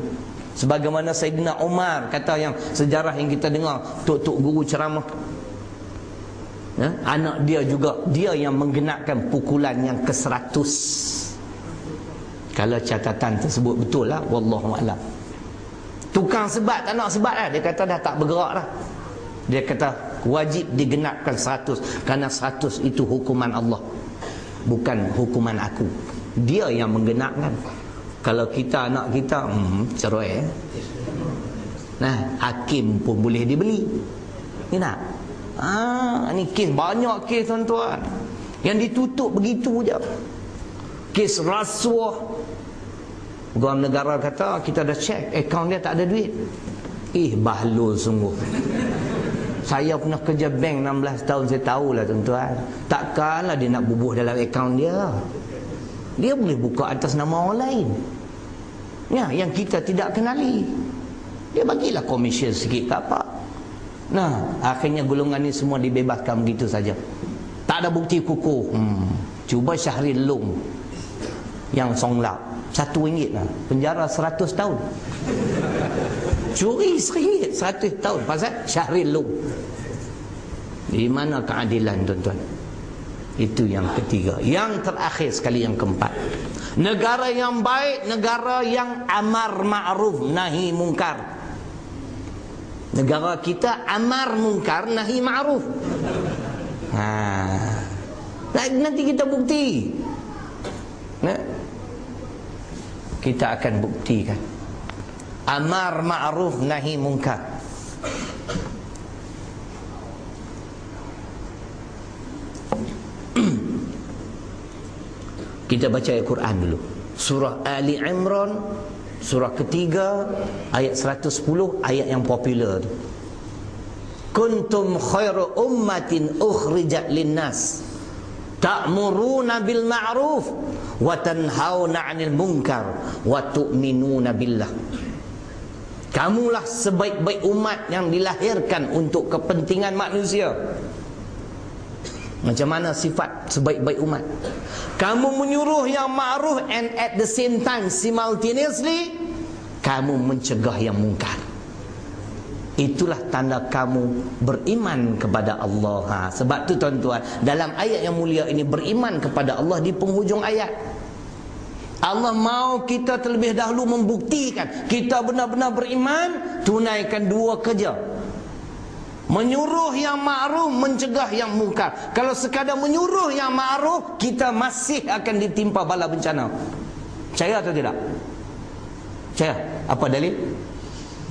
Sebagaimana Saidina Umar kata, yang sejarah yang kita dengar, tok-tok guru ceramah, anak dia juga, dia yang menggenapkan pukulan yang ke-100. Kalau catatan tersebut betul lah, wallahu a'lam. Tukang sebat tak nak sebat lah, dia kata dah tak bergerak dah. Dia kata wajib digenapkan 100, kerana 100 itu hukuman Allah, bukan hukuman aku. Dia yang menggenapkan. Kalau kita anak kita cerai, hakim pun boleh dibeli. Ni nak ni kes, banyak kes tuan-tuan yang ditutup begitu je. Kes rasuah, Guam negara kata kita dah cek akaun dia tak ada duit. Bahlul sungguh. Saya pernah kerja bank 16 tahun, saya tahulah tuan-tuan. Takkanlah dia nak bubuh dalam akaun dia. Dia boleh buka atas nama orang lain, yang kita tidak kenali. Dia bagilah komisen sikit tak apa. Akhirnya golongan ni semua dibebaskan begitu saja. Tak ada bukti kukuh. Cuba Syahril Long yang songlap, RM1 lah, penjara 100 tahun. Curi RM1 100 tahun pasal Syahril Long. Di mana keadilan tuan-tuan? Itu yang ketiga. Yang terakhir sekali, yang keempat, negara yang baik, negara yang amar ma'ruf nahi mungkar. Negara kita amar mungkar nahi ma'ruf. Nanti kita bukti. Kita akan buktikan. Amar ma'ruf nahi mungkar. Kita baca ayat Quran dulu. Surah Ali Imran, surah ketiga, ayat 110, ayat yang popular tu. Kuntum khairu ummatin ukhrijat linnas ta'muruna bil ma'ruf wa tanhauna 'anil munkar wa tu'minuna billah. Kamulah sebaik-baik umat yang dilahirkan untuk kepentingan manusia. Macam mana sifat sebaik-baik umat? Kamu menyuruh yang ma'ruf and at the same time simultaneously kamu mencegah yang mungkar. Itulah tanda kamu beriman kepada Allah. Sebab tu tuan-tuan, dalam ayat yang mulia ini beriman kepada Allah di penghujung ayat. Allah mau kita terlebih dahulu membuktikan kita benar-benar beriman, tunaikan dua kerja. Menyuruh yang ma'ruf, mencegah yang mungkar. Kalau sekadar menyuruh yang ma'ruf, kita masih akan ditimpa bala bencana. Percaya atau tidak? Percaya? Apa dalil?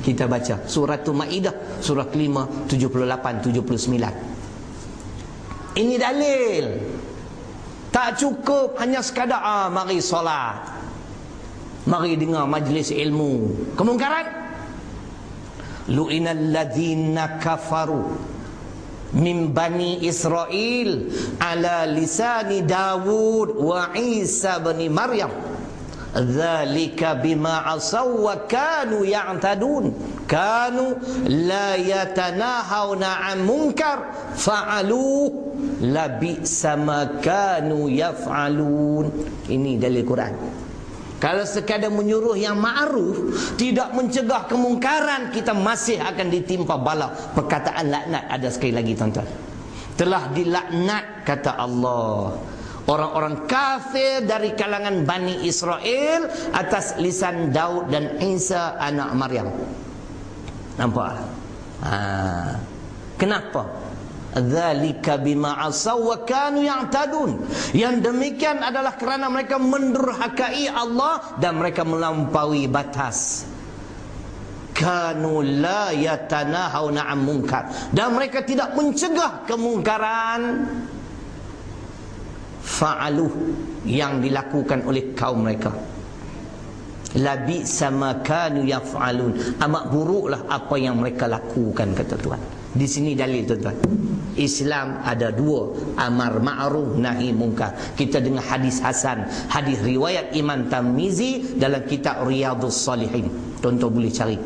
Kita baca Suratul Maidah, surah kelima, 78, 79. Ini dalil. Tak cukup hanya sekadar mari solat, mari dengar majlis ilmu. Kemungkaran, lu'inal ladzina kafaru min bani Israel ala lisani Dawud wa Isa bin Maryam dzalika bima asaw wa kanu ya'tadun kanu la yatanahawna 'an munkar fa'aluhu labi'sa ma kanu yaf'alun. Ini dalil Quran. Kalau sekadar menyuruh yang ma'ruf, tidak mencegah kemungkaran, kita masih akan ditimpa bala. Perkataan laknat ada sekali lagi tuan-tuan. Telah dilaknat kata Allah orang-orang kafir dari kalangan Bani Israel atas lisan Daud dan Isa anak Maryam. Nampak? Kenapa? Dzalika bima asaw wa kanu ya'tadun. Yang demikian adalah kerana mereka mendurhakai Allah dan mereka melampaui batas. Kanu la yatanahawna 'an munkar, dan mereka tidak mencegah kemungkaran. Fa'aluh, yang dilakukan oleh kaum mereka. Labi sama kanu yaf'alun, amat buruklah apa yang mereka lakukan, kata Tuhan. Di sini dalil tuan-tuan. Islam ada dua, amar ma'ruf nahi munkar. Kita dengar hadis hasan, hadis riwayat Imam Tirmizi dalam kitab Riyadhus Salihin. Tuan-tuan boleh cari.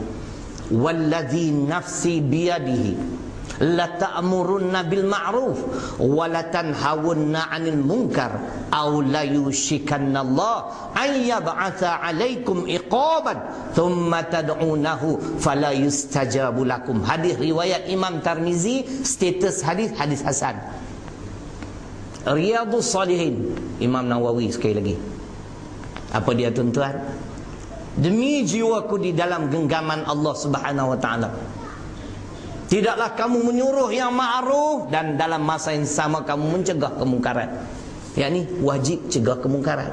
Wallazi nafsi biyadihi la ta'murunna bil ma'ruf wa la tanhawunna 'anil munkar aw la yushikanna Allah ay yab'atha 'alaikum iqaban thumma tad'unahu fala yustajabu lakum. Hadis riwayat Imam Tirmizi, status hadis hasan. Riyadhus Salihin Imam Nawawi sekali lagi. Apa dia tuan-tuan? Demi jiwaku di dalam genggaman Allah Subhanahu wa taala, tidaklah kamu menyuruh yang ma'ruf dan dalam masa yang sama kamu mencegah kemungkaran. Yakni wajib cegah kemungkaran.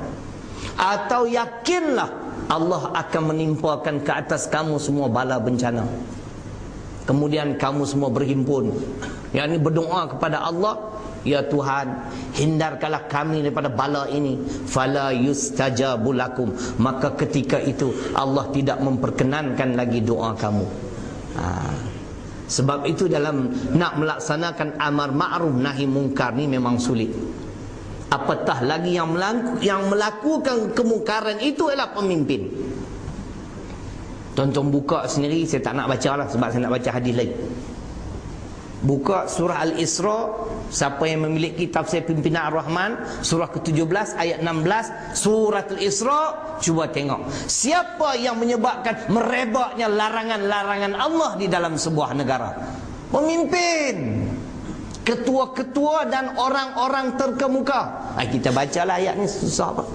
Atau yakinlah Allah akan menimpakan ke atas kamu semua bala bencana. Kemudian kamu semua berhimpun, yakni berdoa kepada Allah, ya Tuhan, hindarkanlah kami daripada bala ini. Fala yustajabu lakum, maka ketika itu Allah tidak memperkenankan lagi doa kamu. Sebab itu dalam nak melaksanakan amar ma'ruf nahi munkar ni memang sulit. Apatah lagi yang melakukan kemungkaran itu adalah pemimpin. Tonton buka sendiri, saya tak nak baca lah sebab saya nak baca hadis lain. Buka surah Al-Isra, siapa yang memiliki tafsir pimpinan Ar-Rahman, surah ke-17 ayat 16, surah Al-Isra, cuba tengok siapa yang menyebabkan merebaknya larangan-larangan Allah di dalam sebuah negara. Pemimpin, ketua-ketua dan orang-orang terkemuka. Kita bacalah ayat ni, susah apa?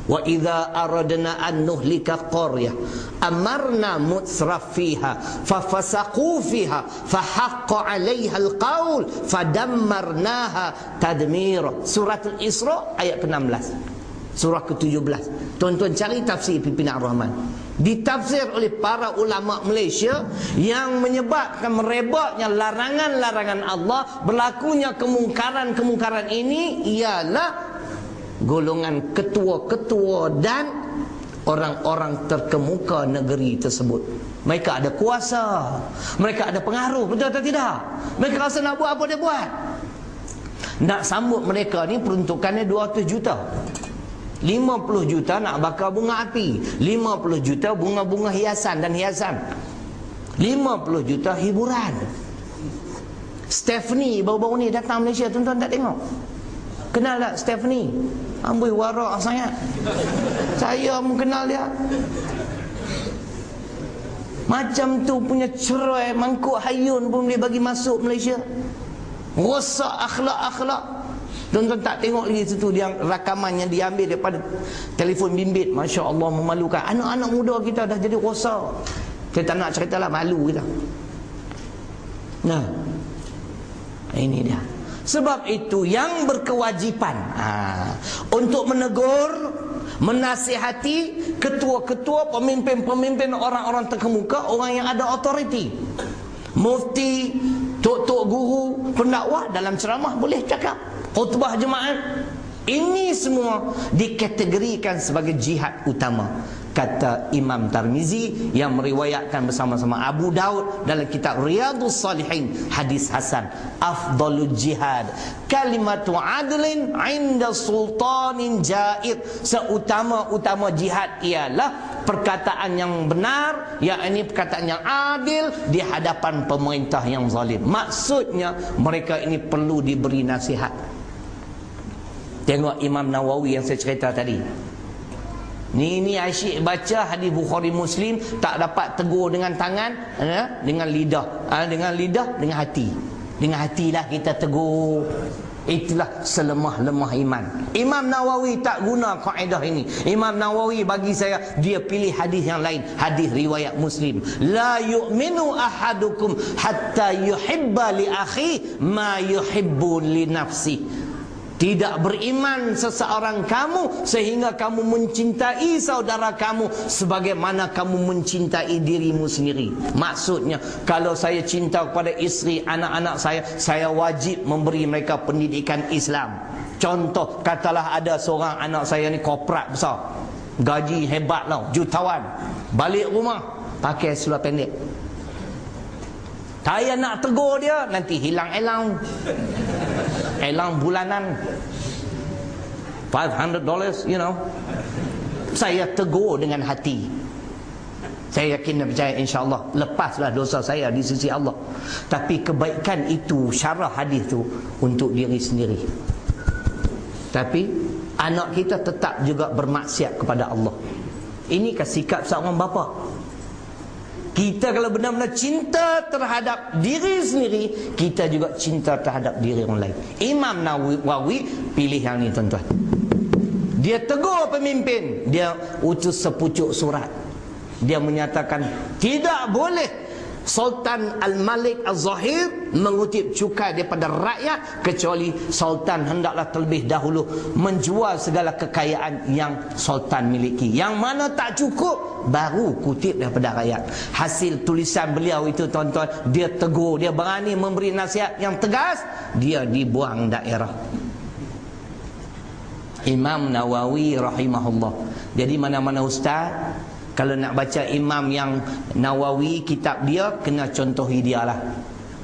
Wa idza aradna an nuhlika qaryah amarna mutsrafiha fafasaqu fiha fahaqqa 'alaiha alqaul fadammarnaha tadmira. Surah Al-Isra ayat ke-16, surah ke-17. Tuan-tuan cari tafsir pimpinan Ar-Rahman, ditafsir oleh para ulama Malaysia. Yang menyebabkan merebaknya larangan-larangan Allah, berlakunya kemungkaran-kemungkaran ini ialah golongan ketua-ketua dan orang-orang terkemuka negeri tersebut. Mereka ada kuasa, mereka ada pengaruh, betul atau tidak? Mereka rasa nak buat apa dia buat. Nak sambut mereka ni peruntukannya 200 juta. 50 juta nak bakar bunga api, 50 juta bunga-bunga hiasan dan hiasan. 50 juta hiburan. Stephanie baru-baru ni datang Malaysia, tuan-tuan tak tengok? Kenal tak Stephanie? Amboi warak sangat. Saya pun kenal dia. Macam tu punya cerai mangkuk hayun pun dia bagi masuk Malaysia. Rosak akhlak-akhlak. Tuan-tuan tak tengok lagi situ dia rakaman yang diambil daripada telefon bimbit. Masya Allah, memalukan. Anak-anak muda kita dah jadi rosak. Saya tak nak cerita lah, malu kita. Nah, ini dia. Sebab itu yang berkewajipan untuk menegur, menasihati ketua-ketua, pemimpin-pemimpin, orang-orang terkemuka, orang yang ada autoriti. Mufti, tok-tok guru, pendakwah dalam ceramah boleh cakap, khutbah jemaat. Ini semua dikategorikan sebagai jihad utama. Kata Imam Tirmizi yang meriwayatkan bersama-sama Abu Daud dalam kitab Riyadhus Salihin, hadis hasan, afdalul jihad kalimatu adlin 'inda sultanin jair. Seutama-utama jihad ialah perkataan yang benar, yakni perkataan yang adil di hadapan pemerintah yang zalim. Maksudnya mereka ini perlu diberi nasihat. Tengok Imam Nawawi yang saya cerita tadi. Ni asyik baca hadis Bukhari Muslim, tak dapat tegur dengan tangan, dengan lidah, dengan hati. Dengan hatilah kita tegur. Itulah selemah-lemah iman. Imam Nawawi tak guna kaedah ini. Imam Nawawi bagi saya, dia pilih hadis yang lain, hadis riwayat Muslim. La yu'minu ahadukum hatta yuhibba li akhi ma yuhibbu li nafsi. Tidak beriman seseorang kamu sehingga kamu mencintai saudara kamu sebagaimana kamu mencintai dirimu sendiri. Maksudnya, kalau saya cinta kepada isteri, anak-anak saya wajib memberi mereka pendidikan Islam. Contoh, katalah ada seorang anak saya ni korporat besar, gaji hebat lah, jutawan, balik rumah pakai seluar pendek. Saya nak tegur dia, nanti hilang elang bulanan $500, you know. Saya tegur dengan hati. Saya yakin dan percaya, insyaAllah lepaslah dosa saya di sisi Allah. Tapi kebaikan itu, syarah hadis itu untuk diri sendiri. Tapi anak kita tetap juga bermaksiat kepada Allah. Ini kan sikap seorang bapa. Kita kalau benar-benar cinta terhadap diri sendiri, kita juga cinta terhadap diri orang lain. Imam Nawawi pilih yang ni, tuan-tuan. Dia tegur pemimpin, dia utus sepucuk surat. Dia menyatakan tidak boleh Sultan Al-Malik Al-Zahir mengutip cukai daripada rakyat, kecuali Sultan hendaklah terlebih dahulu menjual segala kekayaan yang Sultan miliki. Yang mana tak cukup, baru kutip daripada rakyat. Hasil tulisan beliau itu, tuan-tuan, dia tegur, dia berani memberi nasihat yang tegas, dia dibuang daerah. Imam Nawawi rahimahullah. Jadi mana-mana ustaz, kalau nak baca Imam yang Nawawi, kitab dia, kena contohi dia lah.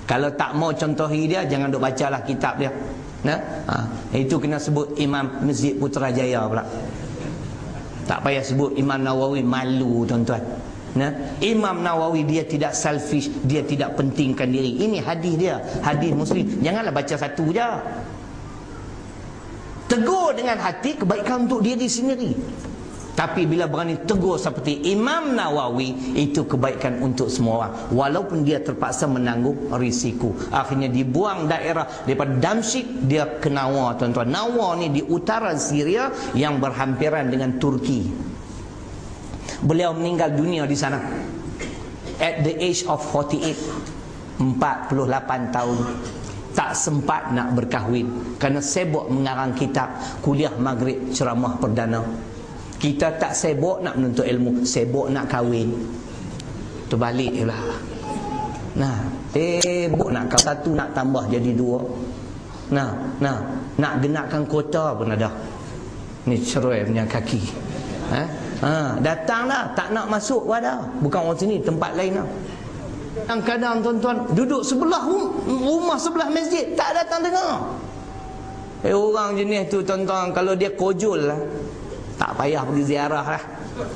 Kalau tak mau contohi dia, jangan duk bacalah kitab dia. Itu kena sebut Imam Masjid Putrajaya pula. Tak payah sebut Imam Nawawi, malu, tuan-tuan. Imam Nawawi dia tidak selfish, dia tidak pentingkan diri. Ini hadis dia, hadis Muslim. Janganlah baca satu je. Tegur dengan hati, kebaikan untuk diri sendiri. Tapi bila berani tegur seperti Imam Nawawi, itu kebaikan untuk semua orang, walaupun dia terpaksa menanggung risiko. Akhirnya dibuang daerah daripada Damsyik, dia ke Nawa, tuan-tuan. Nawa ni di utara Syria yang berhampiran dengan Turki. Beliau meninggal dunia di sana at the age of 48, 48 tahun. Tak sempat nak berkahwin kerana sibuk mengarang kitab, kuliah maghrib, ceramah perdana. Kita tak sibuk nak menuntut ilmu, sibuk nak kahwin. Terbalik pula. Sibuk nak kahwin, satu nak tambah jadi dua. Nak genapkan kota pun ada. Ni cerai punya kaki. Datanglah, tak nak masuk pun ada. Bukan orang sini, tempat lain lah. Kadang-kadang, tuan-tuan, duduk sebelah rumah sebelah masjid, tak datang dengar. Orang jenis tu, tuan-tuan, kalau dia kojol lah, tak payah pergi ziarah lah.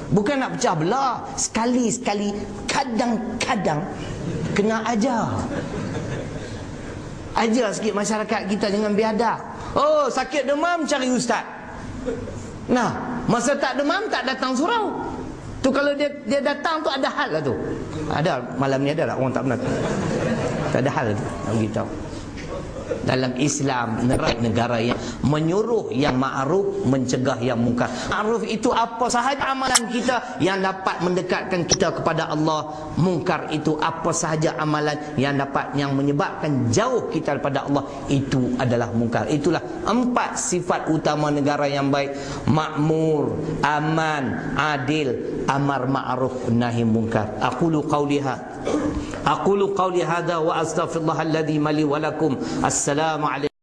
Bukan nak pecah belah. Sekali-sekali, kadang-kadang kena ajar. Ajar sikit masyarakat kita dengan biadab. Oh, sakit demam cari ustaz. Nah, masa tak demam tak datang surau. Tu kalau dia datang tu ada hal lah tu. Ada malam ni ada tak orang tak pernah tu. Tak ada hal tu. Nak beritahu. Dalam Islam, negara yang menyuruh yang ma'ruf, mencegah yang mungkar. Ma'ruf itu apa sahaja amalan kita yang dapat mendekatkan kita kepada Allah. Mungkar itu apa sahaja amalan yang menyebabkan jauh kita daripada Allah. Itu adalah mungkar. Itulah 4 sifat utama negara yang baik: makmur, aman, adil, amar ma'ruf, nahi mungkar. Aqulu qawli hadha wa astaghfirullah alladhi mali wa lakum. Assalamualaikum.